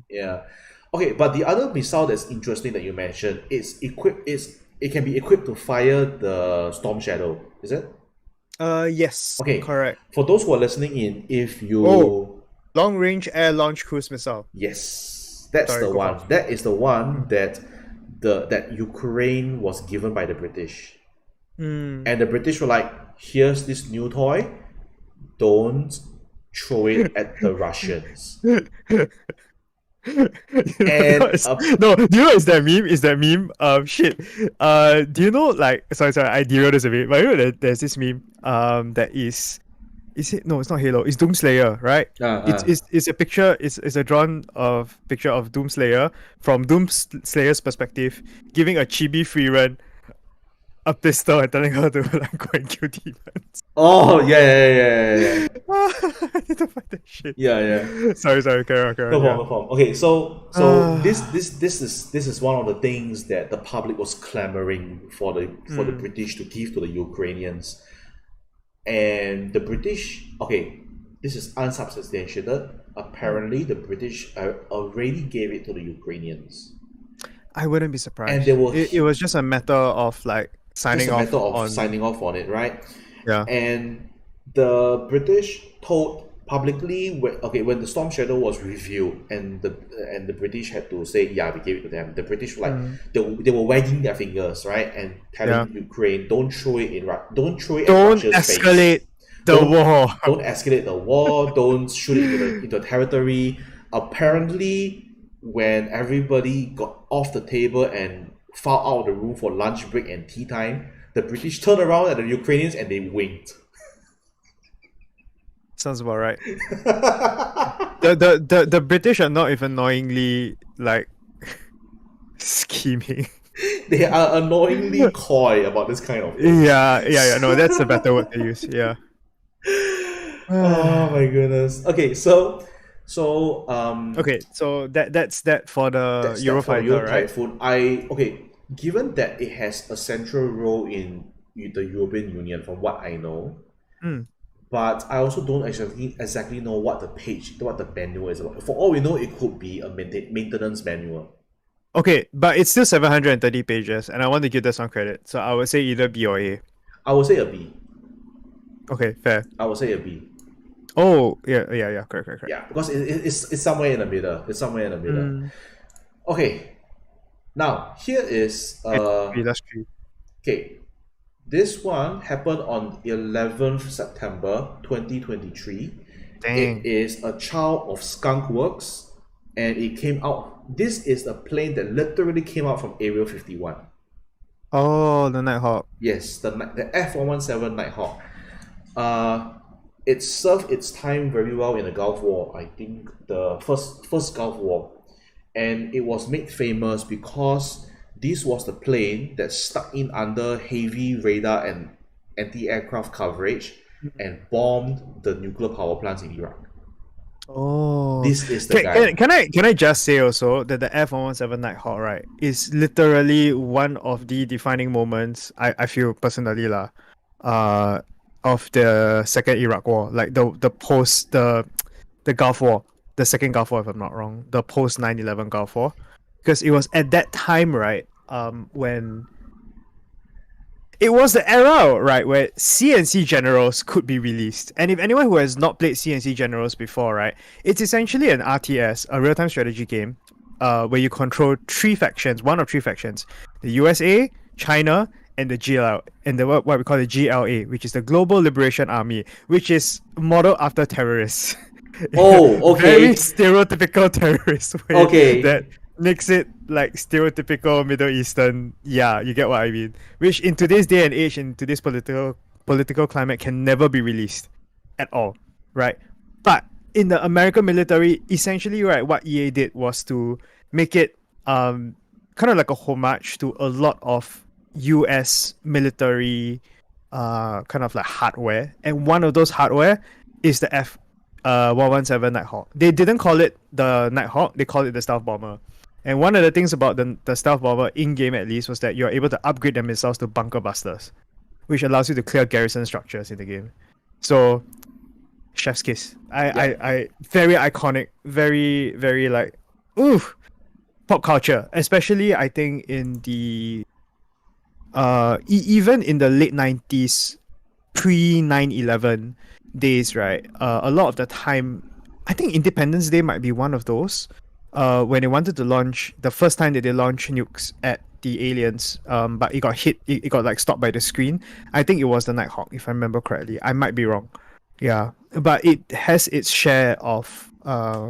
Yeah. Okay, but the other missile that's interesting that you mentioned is it can be equipped to fire the Storm Shadow. Is it? Yes. Okay. Correct. For those who are listening in, if you Long range air launch cruise missile. yes, that's Sorry, the go one. on. That is the one that that Ukraine was given by the British. And the British were like, here's this new toy, don't throw it at the Russians. And No, do you know is that meme? Is that meme? Shit. Do you know like sorry, I derailed this a bit, but you know there's this meme that is it no, it's not Halo, it's Doomslayer, right? It's a picture, it's a drawn of picture of Doomslayer from Doomslayer's perspective, giving a chibi free run a pistol and telling her to like go and kill demons. oh yeah. I need to find that shit. Yeah. Sorry, carry on. No yeah. problem. Okay, so this is one of the things that the public was clamoring for the British to give to the Ukrainians, and the British. Okay, this is unsubstantiated. Apparently, the British already gave it to the Ukrainians. I wouldn't be surprised. And they will- it was just a matter of like signing Just a off matter of on signing off on it, right? yeah. And the British told publicly when the Storm Shadow was revealed and the British had to say yeah, we gave it to them. The British were like they were wagging their fingers, right, and telling Ukraine don't throw it at Don't Russia's escalate face. the Don't- war. Don't escalate the war. Don't shoot it into territory. Apparently, when everybody got off the table and filed out of the room for lunch break and tea time, the British turned around at the Ukrainians and they winked. Sounds about right. The British are not even knowingly like scheming. They are annoyingly coy about this kind of thing. Yeah. No, that's a better word to use. Yeah. Oh my goodness. Okay, so Okay, so that's that for the that's that for Eurofighter, Euro right? Typhoon. Given that it has a central role in the European Union, from what I know, but I also don't exactly know what the manual is about. For all we know, it could be a maintenance manual. Okay, but it's still 730 pages, and I want to give this some credit. So I would say either B or A. I would say a B. Okay, fair. I would say a B. Oh, yeah, correct. Yeah, because it's somewhere in the middle. It's somewhere in the middle. Okay. Now here is That's true. okay. This one happened on 11th September 2023. Dang. It is a child of Skunk Works, and it came out. This is a plane that literally came out from Area 51. Oh, the Nighthawk. Yes, the F-117 Nighthawk. It served its time very well in the Gulf War. I think the first Gulf War, and it was made famous because this was the plane that stuck in under heavy radar and anti-aircraft coverage and bombed the nuclear power plants in Iraq. Oh, This is the guy. can I just say also that the F-117 Nighthawk, right, is literally one of the defining moments I feel personally of the second Iraq War, like the post the Gulf War, the second Gulf War if I'm not wrong, the post 9/11 Gulf War, because it was at that time, right, when it was the era, right, where CNC Generals could be released. And if anyone who has not played CNC Generals before, right, it's essentially an RTS, a real-time strategy game, where you control one of three factions: the USA, China, and the GL, and the what we call the GLA, which is the Global Liberation Army, which is modeled after terrorists. Oh, okay. Very stereotypical terrorist way Okay. that makes it like stereotypical Middle Eastern. Yeah, you get what I mean. Which in today's day and age, in today's political climate, can never be released at all, right? But in the American military, essentially, right, what EA did was to make it kind of like a homage to a lot of US military kind of like hardware, and one of those hardware is the F-117 Nighthawk. They didn't call it the Nighthawk; they called it the Stealth Bomber. And one of the things about the Stealth Bomber in game, at least, was that you're able to upgrade the missiles to bunker busters, which allows you to clear garrison structures in the game. So, chef's kiss. I very iconic, very very like, ooh, pop culture, especially I think in the even in the late 90s, pre 9/11 days, right? A lot of the time, I think Independence Day might be one of those. When they wanted to launch, the first time that they launched nukes at the aliens, but it got hit, it got like stopped by the screen. I think it was the Nighthawk, if I remember correctly. I might be wrong. Yeah, but it has its share of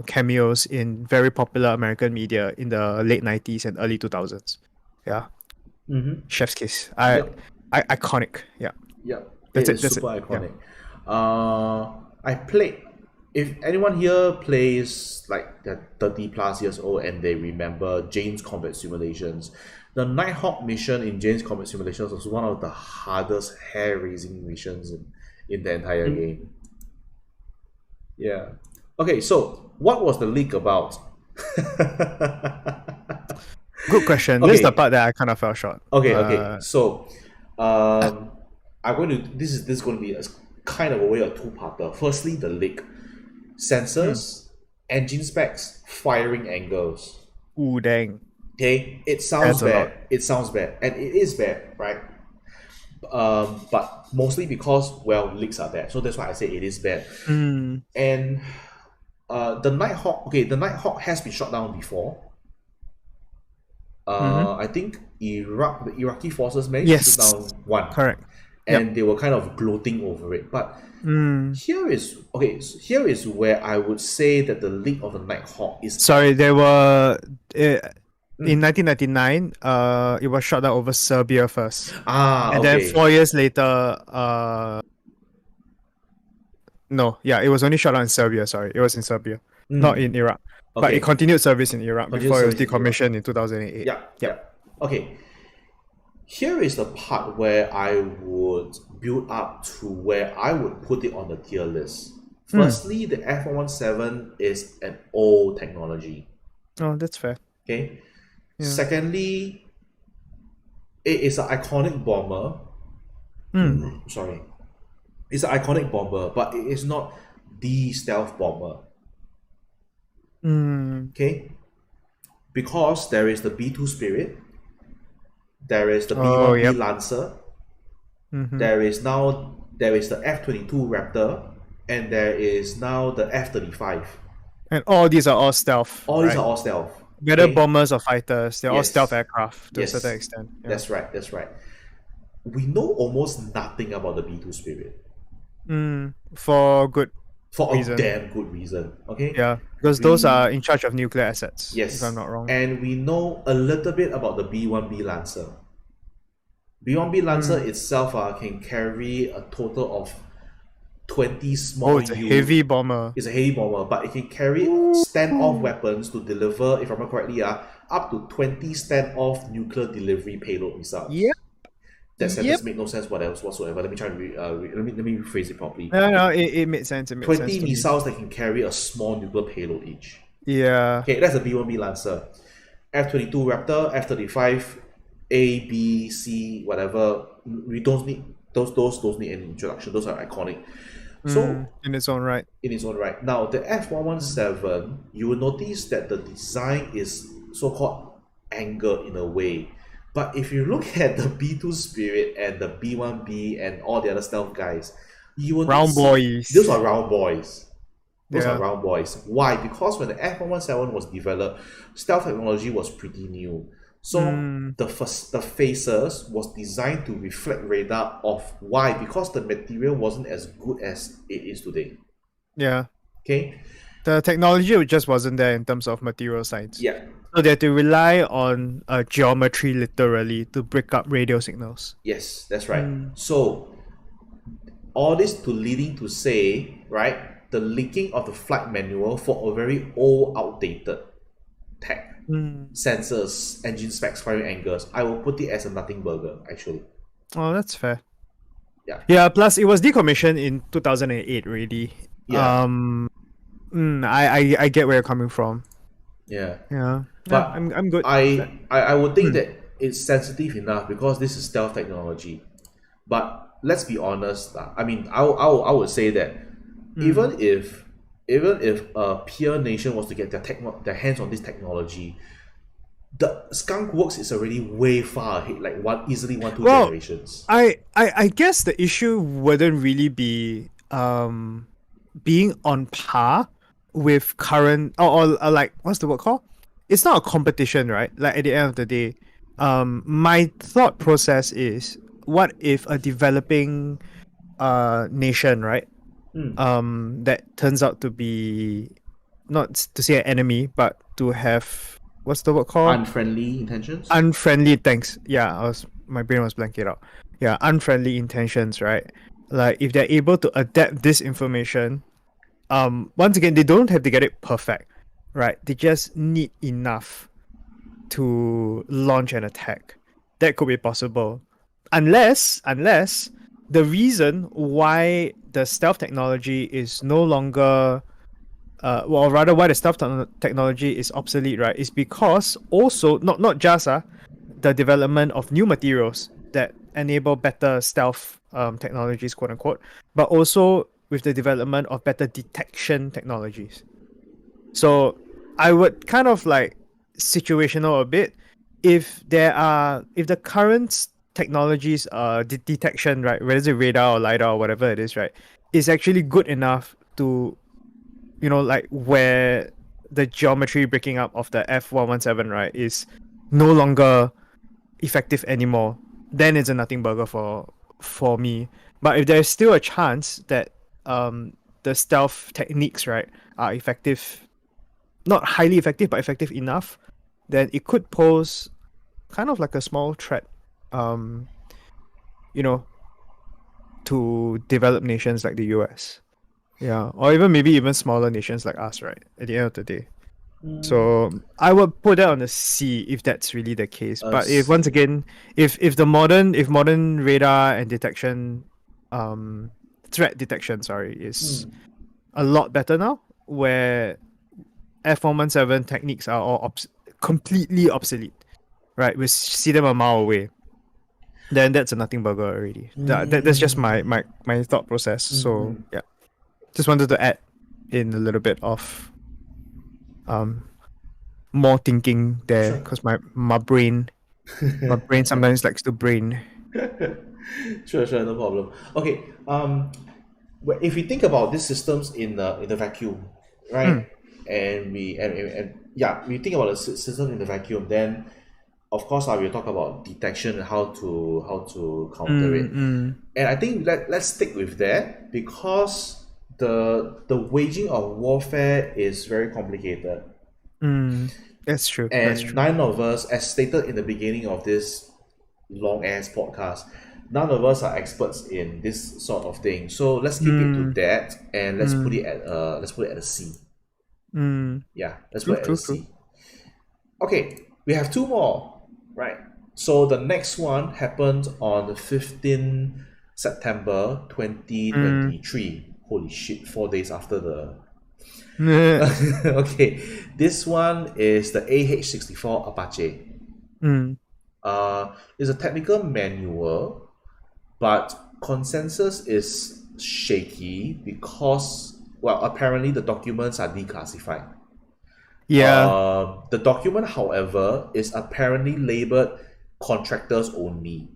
cameos in very popular American media in the late 90s and early 2000s. Yeah. Mm-hmm. Chef's kiss. Iconic. Yeah. Yeah. That's It is it. super iconic. I played. If anyone here plays like they're 30 plus years old and they remember Jane's Combat Simulations, the Nighthawk mission in Jane's Combat Simulations was one of the hardest hair-raising missions in the entire game. Yeah. Okay, so what was the leak about? Good question. This is the part that I kind of fell short. Okay. So, I'm going to. This is going to be a kind of a way, a two-parter. Firstly, the leak, sensors, engine specs, firing angles. Ooh, dang. Okay, it sounds That's a lot. bad. It sounds bad, and it is bad, right? But mostly because leaks are bad, so that's why I say it is bad. Mm. And the Nighthawk. Okay, the Nighthawk has been shot down before. I think the Iraqi forces managed to Yes. shoot down one. Correct. And they were kind of gloating over it. But here is where I would say that the leak of the Nighthawk is. Sorry, they were in 1999. It was shot down over Serbia first, and then 4 years later, no, yeah, it was only shot down in Serbia. Sorry, it was in Serbia, not in Iraq. But it continued service in Iraq before it was decommissioned in 2008. Yeah. Okay. Here is the part where I would build up to where I would put it on the tier list. Firstly, the F-117 is an old technology. Oh, that's fair. Okay. Yeah. Secondly, it is an iconic bomber. Sorry. It's an iconic bomber, but it is not the stealth bomber. Okay, because there is the B2 Spirit, there is the B1B Lancer, there is the F-22 Raptor, and there is now the F-35. And all these are all stealth. These are all stealth. Whether bombers or fighters, they're all stealth aircraft to a certain extent. Yeah. That's right. We know almost nothing about the B2 Spirit. For good For reason. A damn good reason. Okay? Yeah, because those are in charge of nuclear assets. Yes. If I'm not wrong. And we know a little bit about the B1B Lancer. B1B Lancer itself can carry a total of 20 small Oh, it's a heavy bomber. It's a heavy bomber, but it can carry standoff weapons to deliver, if I remember correctly, up to 20 standoff nuclear delivery payload missiles. Yep. That sentence made no sense whatsoever. Let me try to let me rephrase it properly. No, it made sense. It made 20 sense to me. missiles that can carry a small nuclear payload each. Yeah. Okay, that's a B-1B Lancer. F-22 Raptor, F-35, A, B, C, whatever. We don't need those don't need any introduction. Those are iconic. So in its own right. In its own right. Now the F117, you will notice that the design is so-called angled in a way. But if you look at the B2 Spirit and the B1B and all the other stealth guys, you will round boys. Those are round boys. Those Yeah. are round boys. Why? Because when the F117 was developed, stealth technology was pretty new. So the faces was designed to reflect radar off. Why? Because the material wasn't as good as it is today. Yeah. Okay. The technology just wasn't there in terms of material science. Yeah. So they had to rely on geometry literally to break up radio signals. Yes, that's right. So all this to leading to say, right, the leaking of the flight manual for a very old, outdated tech. Sensors, engine specs, firing angles. I will put it as a nothing burger, actually. Oh, that's fair. Yeah. Yeah, plus it was decommissioned in 2008 really. Yeah. I get where you're coming from. Yeah. Yeah. But I'm good. I would think that it's sensitive enough because this is stealth technology. But let's be honest. I mean, I would say that even if a peer nation was to get their hands on this technology, the Skunk Works is already way far ahead, like easily 2 generations. I guess the issue wouldn't really be being on par with current or like what's the word called? It's not a competition, right? Like at the end of the day, my thought process is, what if a developing nation, right? That turns out to be not to say an enemy, but to have what's the word called? Unfriendly intentions. Unfriendly. Thanks. Yeah, my brain was blanking out. Yeah, unfriendly intentions, right? Like if they're able to adapt this information, once again they don't have to get it perfect, right? They just need enough to launch an attack. That could be possible, unless the reason why the stealth technology is no longer well, rather why the stealth technology is obsolete, right, is because also not just the development of new materials that enable better stealth technologies, quote unquote, but also with the development of better detection technologies. So I would kind of like situational a bit. If the current technologies detection, right, whether it's a radar or lidar or whatever it is, right, is actually good enough to, like where the geometry breaking up of the F117, right, is no longer effective anymore, then it's a nothing burger for me. But if there's still a chance that the stealth techniques, right, are effective, not highly effective, but effective enough, then it could pose kind of like a small threat, to developed nations like the US. Yeah, or maybe even smaller nations like us, right, at the end of the day. So I would put that on the C if that's really the case. But if once again, if modern radar and detection, threat detection, is a lot better now, where F117 techniques are all completely obsolete, right? We see them a mile away. Then that's a nothing burger already. That's just my thought process. So yeah, just wanted to add in a little bit of more thinking there, because my brain sometimes likes to brain. Sure, no problem. Okay, if we think about these systems in the vacuum, right, and we think about the system in the vacuum, then of course we'll talk about detection and how to counter it. And I think let's stick with that, because the waging of warfare is very complicated. That's true. And none of us, as stated in the beginning of this long ass podcast, none of us are experts in this sort of thing. So let's keep it to that, and let's put it at a C. Yeah, let's True, put it at true, a true. C. Okay, we have two more, right? So the next one happened on the 15th September 2023. Holy shit, 4 days after the. Okay, this one is the AH-64 Apache. It's a technical manual, but consensus is shaky because, well, apparently the documents are declassified. Yeah. The document, however, is apparently labeled contractors only.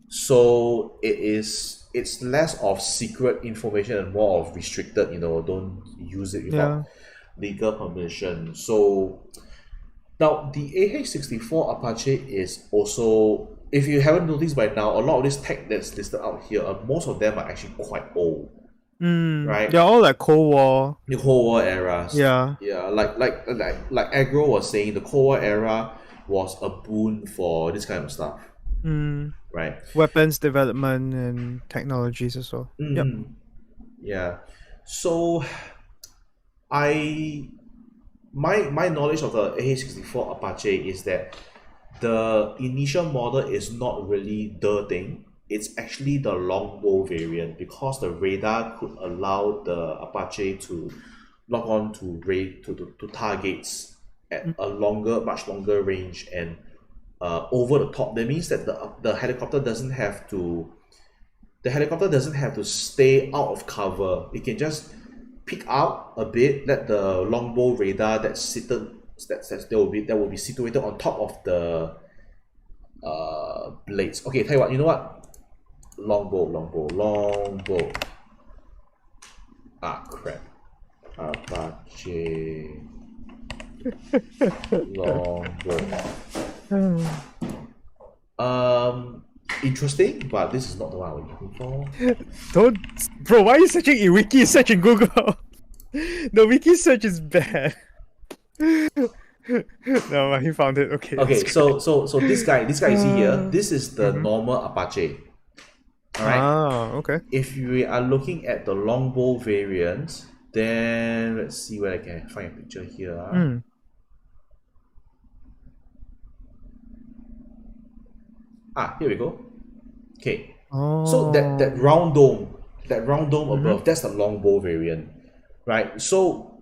So it's less of secret information and more of restricted, don't use it without legal permission. So now the AH-64 Apache is also, if you haven't noticed by now, a lot of this tech that's listed out here, most of them are actually quite old. Right? They're all like Cold War. The Cold War eras. Yeah. Yeah, like Agro was saying, the Cold War era was a boon for this kind of stuff. Right. Weapons development and technologies as well. Yep. Yeah. So my knowledge of the AH-64 Apache is that the initial model is not really the thing. It's actually the longbow variant because the radar could allow the Apache to lock on to targets at a much longer range and over the top. That means that the helicopter doesn't have to stay out of cover. It can just peek out a bit, let the longbow radar that will be situated on top of the blades. Okay, tell you what, you know what? Longbow. Ah, crap. Apache. Longbow. Interesting, but this is not the one I'm looking for. Don't, bro. Why are you searching in Wiki? Search in Google. The Wiki search is bad. No, he found it. Okay. Okay, so this guy you see here, this is the Mm-hmm. normal Apache. Alright. Okay. If we are looking at the longbow variant, then let's see where I can find a picture here. Here we go. Okay. So that round dome above, that's the longbow variant. Right? So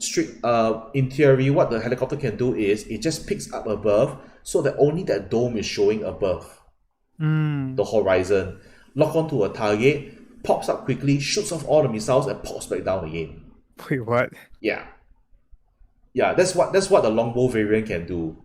in theory, what the helicopter can do is it just picks up above so that only that dome is showing above the horizon. Lock onto a target, pops up quickly, shoots off all the missiles, and pops back down again. Wait, what? Yeah. Yeah, that's what the longbow variant can do.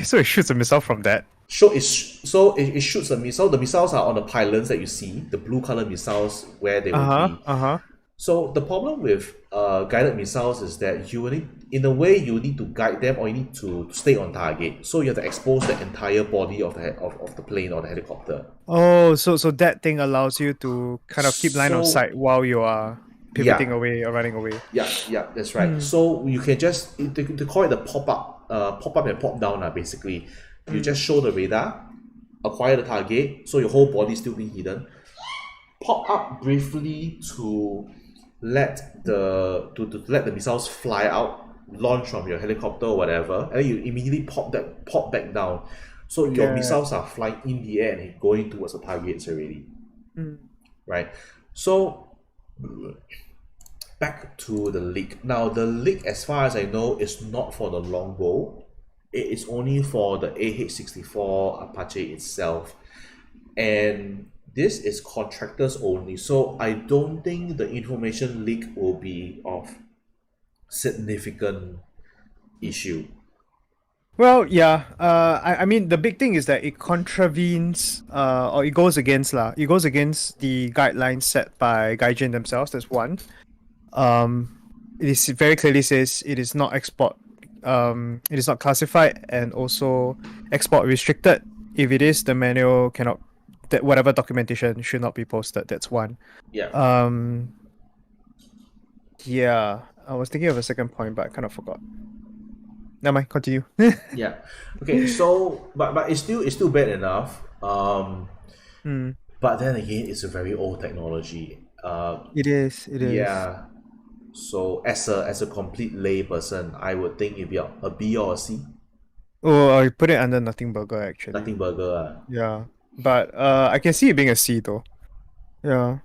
So it shoots a missile from that? It shoots a missile. The missiles are on the pylons that you see, the blue color missiles where they will be. So the problem with guided missiles is that you need to guide them, or you need to stay on target. So you have to expose the entire body of the plane or the helicopter. Oh, so that thing allows you to kind of keep line of sight while you are pivoting away or running away. Yeah, that's right. So you can just they call it the pop up and pop down. Basically, you just show the radar, acquire the target, so your whole body is still being hidden. Pop up briefly to let the missiles fly out, launch from your helicopter or whatever, and then you immediately pop back down. So your missiles are flying in the air and going towards the targets already. Right? So back to the leak. Now the leak, as far as I know, is not for the longbow. It is only for the AH-64 Apache itself. And this is contractors only, so I don't think the information leak will be of significant issue. Well, yeah. I mean, the big thing is that it contravenes, or it goes against It goes against the guidelines set by Gaijin themselves. That's one. It is very clearly says it is not export. It is not classified and also export restricted. If it is, the manual cannot. That whatever documentation should not be posted. That's one. Yeah. Yeah. I was thinking of a second point, but I kind of forgot. Never mind. Continue. Yeah. Okay. So, but it's still bad enough. Mm. But then again, it's a very old technology. It is. It is. Yeah. So as a complete lay person, I would think it'd be a B or a C. Oh, I put it under Nothing Burger actually. Nothing burger. Yeah, but I can see it being a C though. Yeah,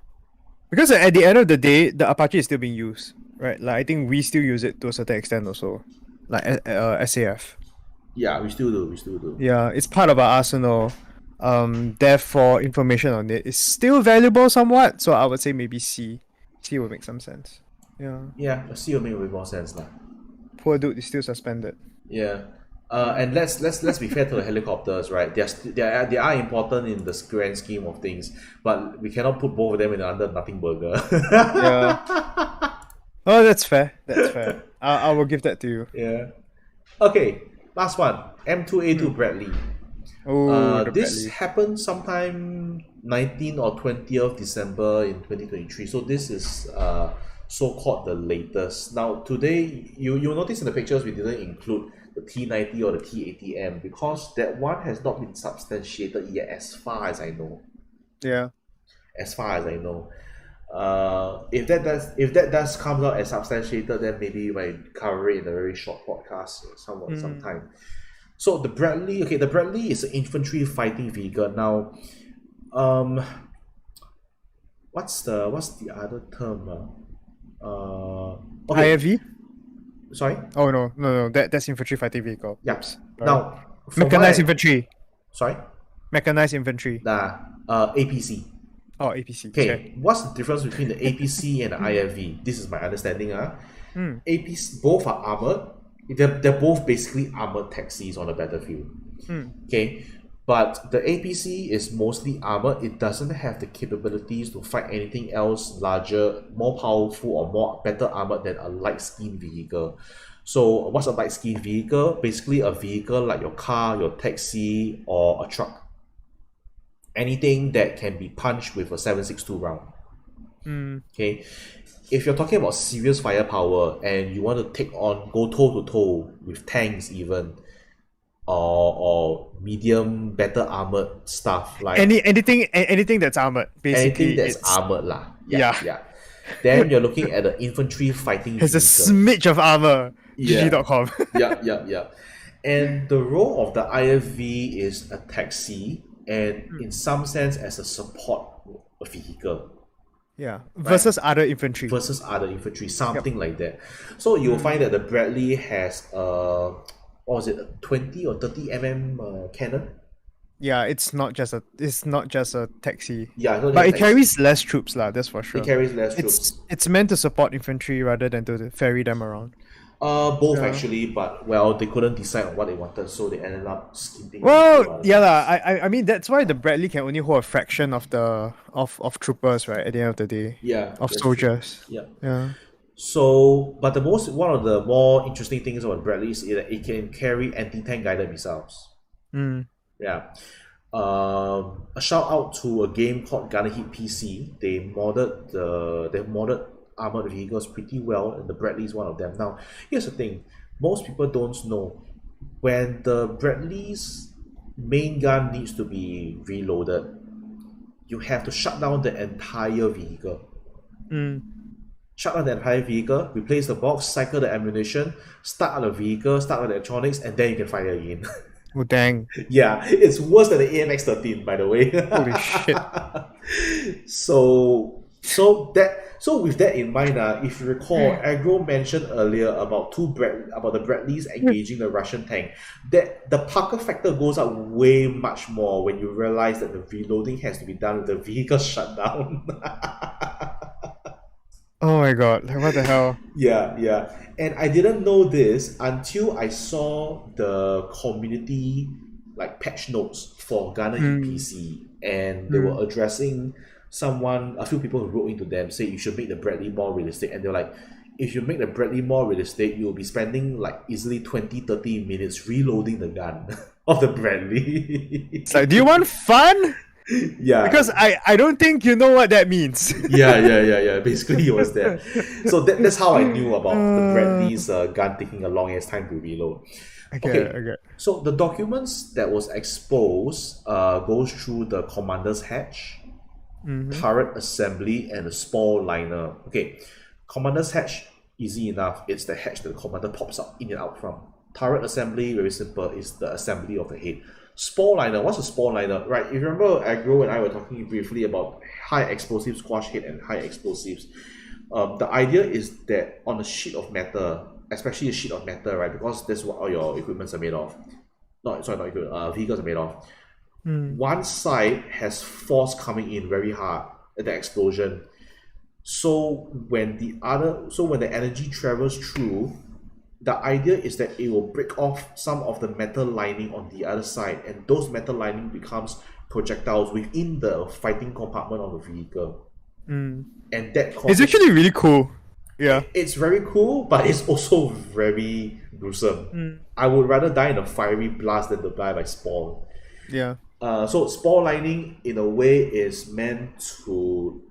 because at the end of the day, the Apache is still being used, right? Like I think we still use it to a certain extent also, like SAF. Yeah, we still do. We still do. Yeah, it's part of our arsenal. Therefore, information on it is still valuable somewhat. So I would say maybe C. C would make some sense. Yeah, Yeah, a C will make a bit more sense now. poor dude is still suspended. Yeah. And let's be fair to the helicopters, right? They are important in the grand scheme of things, but we cannot put both of them in under Nothing Burger. Yeah. Oh, that's fair. That's fair. I will give that to you. Yeah. Okay, last one. M2A2 Bradley. Oh, the This Bradley. happened sometime 19th or 20th December in 2023. So this is so-called the latest. Now today, you'll notice in the pictures we didn't include the T90 or the T80M because that one has not been substantiated yet as far as I know. Yeah. As far as I know. If that does come out as substantiated, then maybe we might cover it in a very short podcast sometime. So the Bradley is an infantry fighting vehicle. Now, what's the other term? Okay, IFV? sorry. Oh no. That's infantry fighting vehicle. Yeah. Oops. Now, from Mechanized what I- infantry. Sorry. Mechanized infantry. APC. Oh, APC. Okay, what's the difference between the APC and the IFV? This is my understanding. Hmm. APC both are armored. They're both basically armored taxis on the battlefield. Okay, but the APC is mostly armored. It doesn't have the capabilities to fight anything else larger, more powerful, or more better armored than a light skin vehicle. So, what's a light skin vehicle? Basically, a vehicle like your car, your taxi, or a truck. Anything that can be punched with a 7.62 round. Okay, if you're talking about serious firepower and you want to go toe to toe with tanks even, or medium better armored stuff like Anything that's armored, basically. anything that's it's, armored lah. Yeah. Then you're looking at the infantry fighting has a vehicle. smidge of armor. Yeah. GG.com. Yeah. And the role of the IFV is a taxi and in some sense as a support vehicle. Yeah. Versus other infantry. Versus other infantry, something like that. So you'll find that the Bradley has what was it, a 20 or 30 cannon? Yeah, it's not just a taxi. Yeah, no, But it taxi. carries less troops lah, that's for sure. It carries less troops. It's meant to support infantry rather than to ferry them around. Both actually, but well, they couldn't decide on what they wanted, so they ended up skipping. Well, yeah lah. I mean that's why the Bradley can only hold a fraction of the of troopers, right? At the end of the day, Yeah, of that's soldiers. true. Yeah. Yeah. So, but one of the more interesting things about Bradley is that it can carry anti-tank guided missiles. Yeah. A shout out to a game called Gunner Hit PC. They modded armored vehicles pretty well, and the Bradley is one of them. Now, here's the thing: most people don't know when the Bradley's main gun needs to be reloaded, you have to shut down the entire vehicle. Shut down the entire vehicle, replace the box, cycle the ammunition, start the vehicle, start the electronics, and then you can fire again. Oh dang! Yeah, it's worse than the AMX-13, by the way. Holy shit! So with that in mind, if you recall, Agro mentioned earlier about the Bradleys engaging the Russian tank. That the pucker factor goes up way much more when you realize that the reloading has to be done with the vehicle shut down. Oh my god! Like what the hell? Yeah. And I didn't know this until I saw the community like patch notes for Gunner PC, and they were addressing a few people who wrote into them say you should make the Bradley more realistic, and they're like, if you make the Bradley more realistic, you'll be spending like easily 20-30 minutes reloading the gun of the Bradley. It's like, do you want fun? Yeah, Because I don't think you know what that means. yeah. Basically, he was there. So that's how I knew about the uh, Bradley's gun taking a long ass time to reload. I get it, I Okay, get it. so the documents that was exposed goes through the commander's hatch, Mm-hmm. turret assembly, and the spore liner. Okay, commander's hatch, easy enough. It's the hatch that the commander pops up in and out from. Turret assembly, very simple, is the assembly of the head. Spore liner, what's a spore liner? Right, if you remember, Agro and I were talking briefly about high explosive squash head and high explosives. The idea is that on a sheet of metal, especially a sheet of metal, right, because that's what all your equipments are made of. Not equipment, vehicles are made of. Mm. One side has force coming in very hard at the explosion. So when the energy travels through, the idea is that it will break off some of the metal lining on the other side, and those metal lining becomes projectiles within the fighting compartment of the vehicle, Mm. and that It's causes. actually really cool. Yeah. It's very cool, but it's also very gruesome. Mm. I would rather die in a fiery blast than to die by spawn. Yeah. So spore lining in a way is meant to,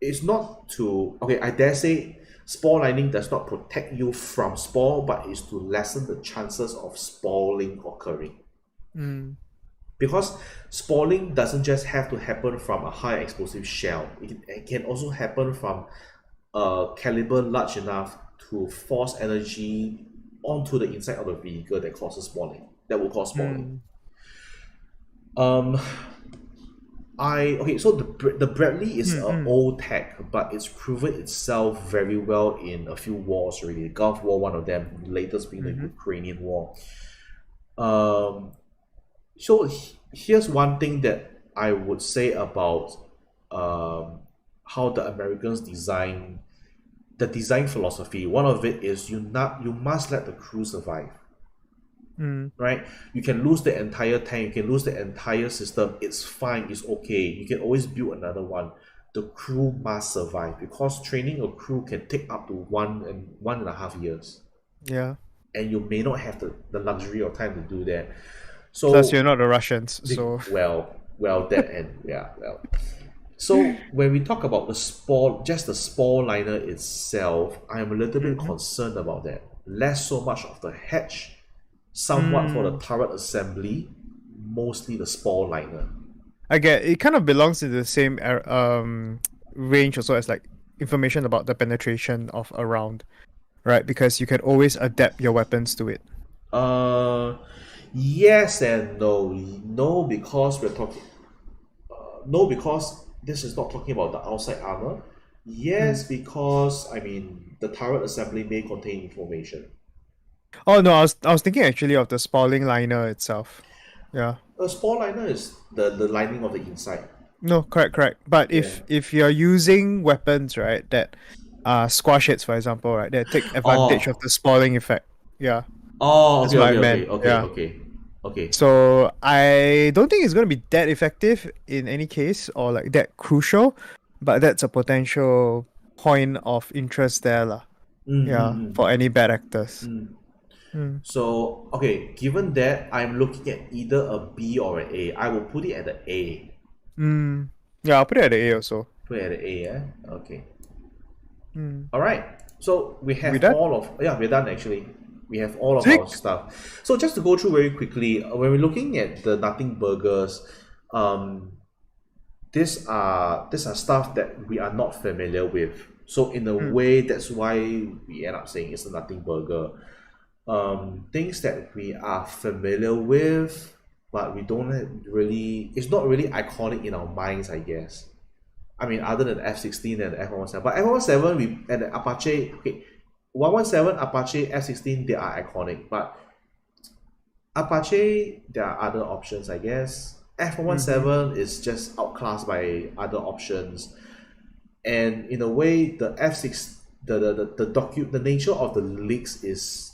it's not to, okay, I dare say spore lining does not protect you from spore, but is to lessen the chances of spalling occurring. Mm. Because spalling doesn't just have to happen from a high explosive shell. It can also happen from a caliber large enough to force energy onto the inside of the vehicle that causes spalling. That will cause spalling. Mm. Um, so the Bradley is Mm. an Mm. old tech, but it's proven itself very well in a few wars already. The Gulf War, one of them, latest being the Ukrainian War. Here's one thing that I would say about how the Americans design the design philosophy. One of it is you must let the crew survive. Mm. Right? You can lose the entire tank, you can lose the entire system. It's fine, it's okay. You can always build another one. The crew must survive because training a crew can take up to 1.5 years. Yeah. And you may not have the luxury of time to do that. Plus, So you're not the Russians, so. that and yeah, well. So when we talk about just the spore liner itself, I'm a little bit Mhm. concerned about that. Less so much of the hatch, somewhat for the Mm. turret assembly, mostly the spore liner. I get it. Kind of belongs to the same range also as like information about the penetration of a round, right? Because you can always adapt your weapons to it. Uh, yes and no. No, because we're talking. No, because this is not talking about the outside armor. Yes, because I mean the turret assembly may contain information. Oh no, I was thinking actually of the spalling liner itself. Yeah. A spore liner is the lining of the inside. No, correct. But Yeah. if you're using weapons, right, that squash hits, for example, right, that take advantage of Oh. the spalling effect. Yeah. Oh. That's Okay. what I Okay. meant. Okay. Okay. Yeah. Okay. Okay. So I don't think it's gonna be that effective in any case or like that crucial, but that's a potential point of interest there, lah. Yeah, Mm-hmm. for any bad actors. So okay, given that I'm looking at either a B or an A, I will put it at the A. Mm. Yeah, I'll put it at the A also. Put it at the A, yeah? Okay. Mm. All right. So we have We done? all of we're done actually. We have all of Sick. our stuff. So just to go through very quickly, when we're looking at the Nothing Burgers, these are stuff that we are not familiar with. So in a way, that's why we end up saying it's a Nothing Burger. Things that we are familiar with, but we don't really. It's not really iconic in our minds, I guess. I mean, other than F-16 and the F-117. But F-117, we and the Apache, okay, 117, Apache, F-16, they are iconic. But Apache, there are other options, I guess. F-117 is just outclassed by other options. And in a way, the F-6, the nature of the leaks is.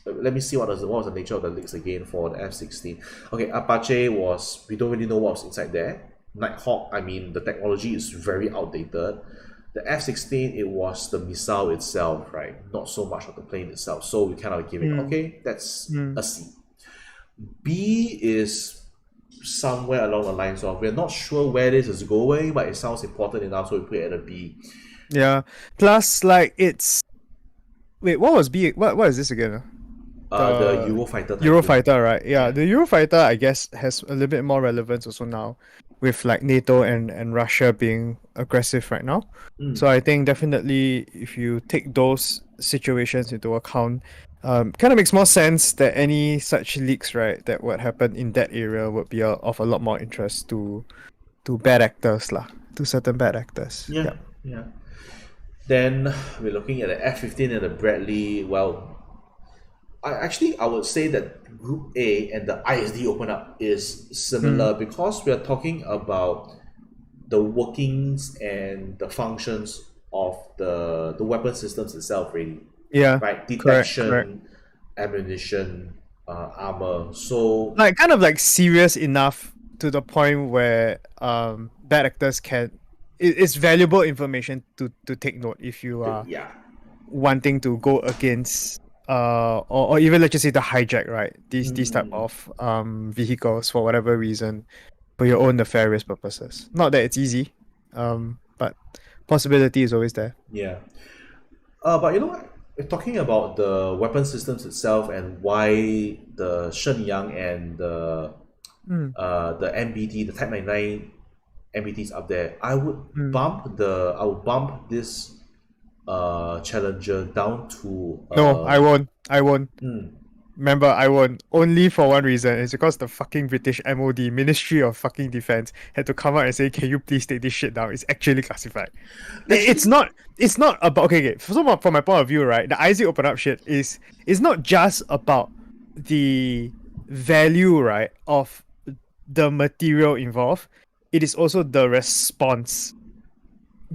Let me see what was the nature of the leaks again for the F-16. Okay, Apache was, we don't really know what was inside there. Nighthawk, I mean, the technology is very outdated. The F-16, it was the missile itself, right? Not so much of the plane itself. So we kind of give it, okay, that's a C. B is somewhere along the lines of we're not sure where this is going, but it sounds important enough, so we put it at a B. Yeah. Plus, like it's wait, what was B? What is this again? The Eurofighter Typhoon. Eurofighter, right? Yeah, the Eurofighter, I guess, has a little bit more relevance also now, with like NATO and Russia being aggressive right now. So I think definitely if you take those situations into account, kind of makes more sense that any such leaks, right, that would happen in that area would be of a lot more interest to bad actors lah, to certain bad actors. Yeah, yeah. Then we're looking at the F-15 and the Bradley. Well, I would say that Group A and the ISD open up is similar because we are talking about the workings and the functions of the weapon systems itself, really. Yeah. Right, detection, correct. ammunition, armor. So Like kind of like serious enough to the point where bad actors can. It's valuable information to take note if you are yeah, wanting to go against or even let's just say the hijack, right, these type of vehicles for whatever reason for your own nefarious purposes. Not that it's easy, but possibility is always there. yeah. But you know what? We're talking about the weapon systems itself and why the Shenyang and the MBT, the Type 99 MBTs up there. I would bump this Challenger down to No, I won't. Remember, I won't. Only for one reason. It's because the fucking British MOD, Ministry of fucking Defense, had to come out and say, "Can you please take this shit down? It's actually classified." It's not about okay. So from my point of view, right, the ISIC open up shit is not just about the value, right, of the material involved. It is also the response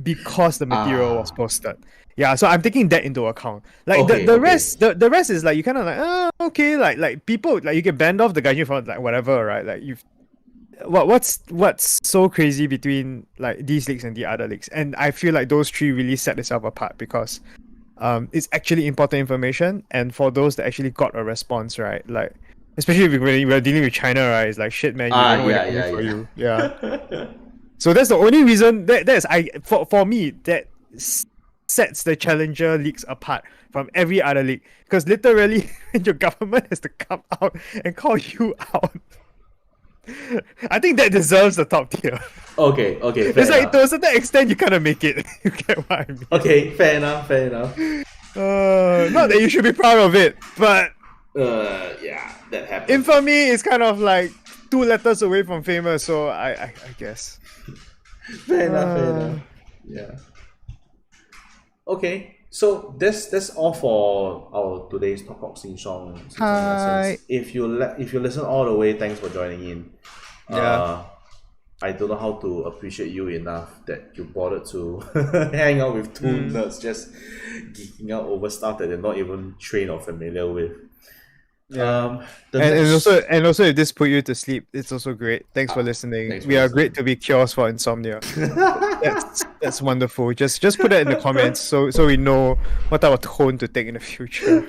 because the material was posted. Yeah, so I'm taking that into account. Like the rest, the rest is like you kind of like, okay, like people like you can band off the Gaijin from like whatever, right? Like you've what's so crazy between like these leaks and the other leaks, and I feel like those three really set itself apart because it's actually important information, and for those that actually got a response, right? Like especially when we're dealing with China, right? It's like shit, man. You don't know what they're coming for you. Yeah. So that's the only reason that's for me that sets the Challenger leaks apart from every other leak, because literally your government has to come out and call you out. I think that deserves the top tier. Okay, it's like to a certain extent you kind of make it. You get what I mean? Okay, fair enough. Not that you should be proud of it, but yeah, that happened. Infamy is kind of like 2 letters away from famous, so I guess. Fair enough. Yeah. Okay, so that's all for our today's Talk Talk Sing Song. Hi. If you listen all the way, thanks for joining in. Yeah. I don't know how to appreciate you enough that you bothered to hang out with 2 nerds just geeking out over stuff that they're not even trained or familiar with. Yeah. And also if this put you to sleep, it's also great. Thanks for listening. We are great to be cures for insomnia. that's wonderful. Just put that in the comments so we know what type of tone to take in the future.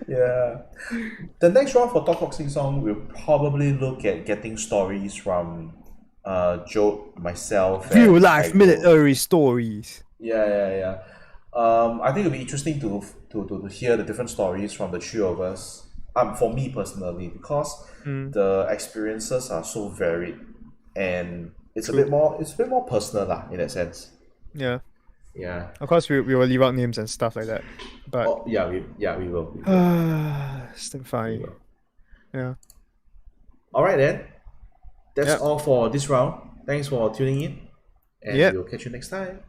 Yeah. The next round for Talk Talk Sing Song, we'll probably look at getting stories from Joe, myself, real life military stories. Yeah. I think it'll be interesting to hear the different stories from the 3 of us. For me personally, because the experiences are so varied, and it's a bit more personal lah, in that sense. Yeah. Yeah. Of course, we will leave out names and stuff like that. But we will. Still fine. Yeah. All right then. That's all for this round. Thanks for tuning in, and we'll catch you next time.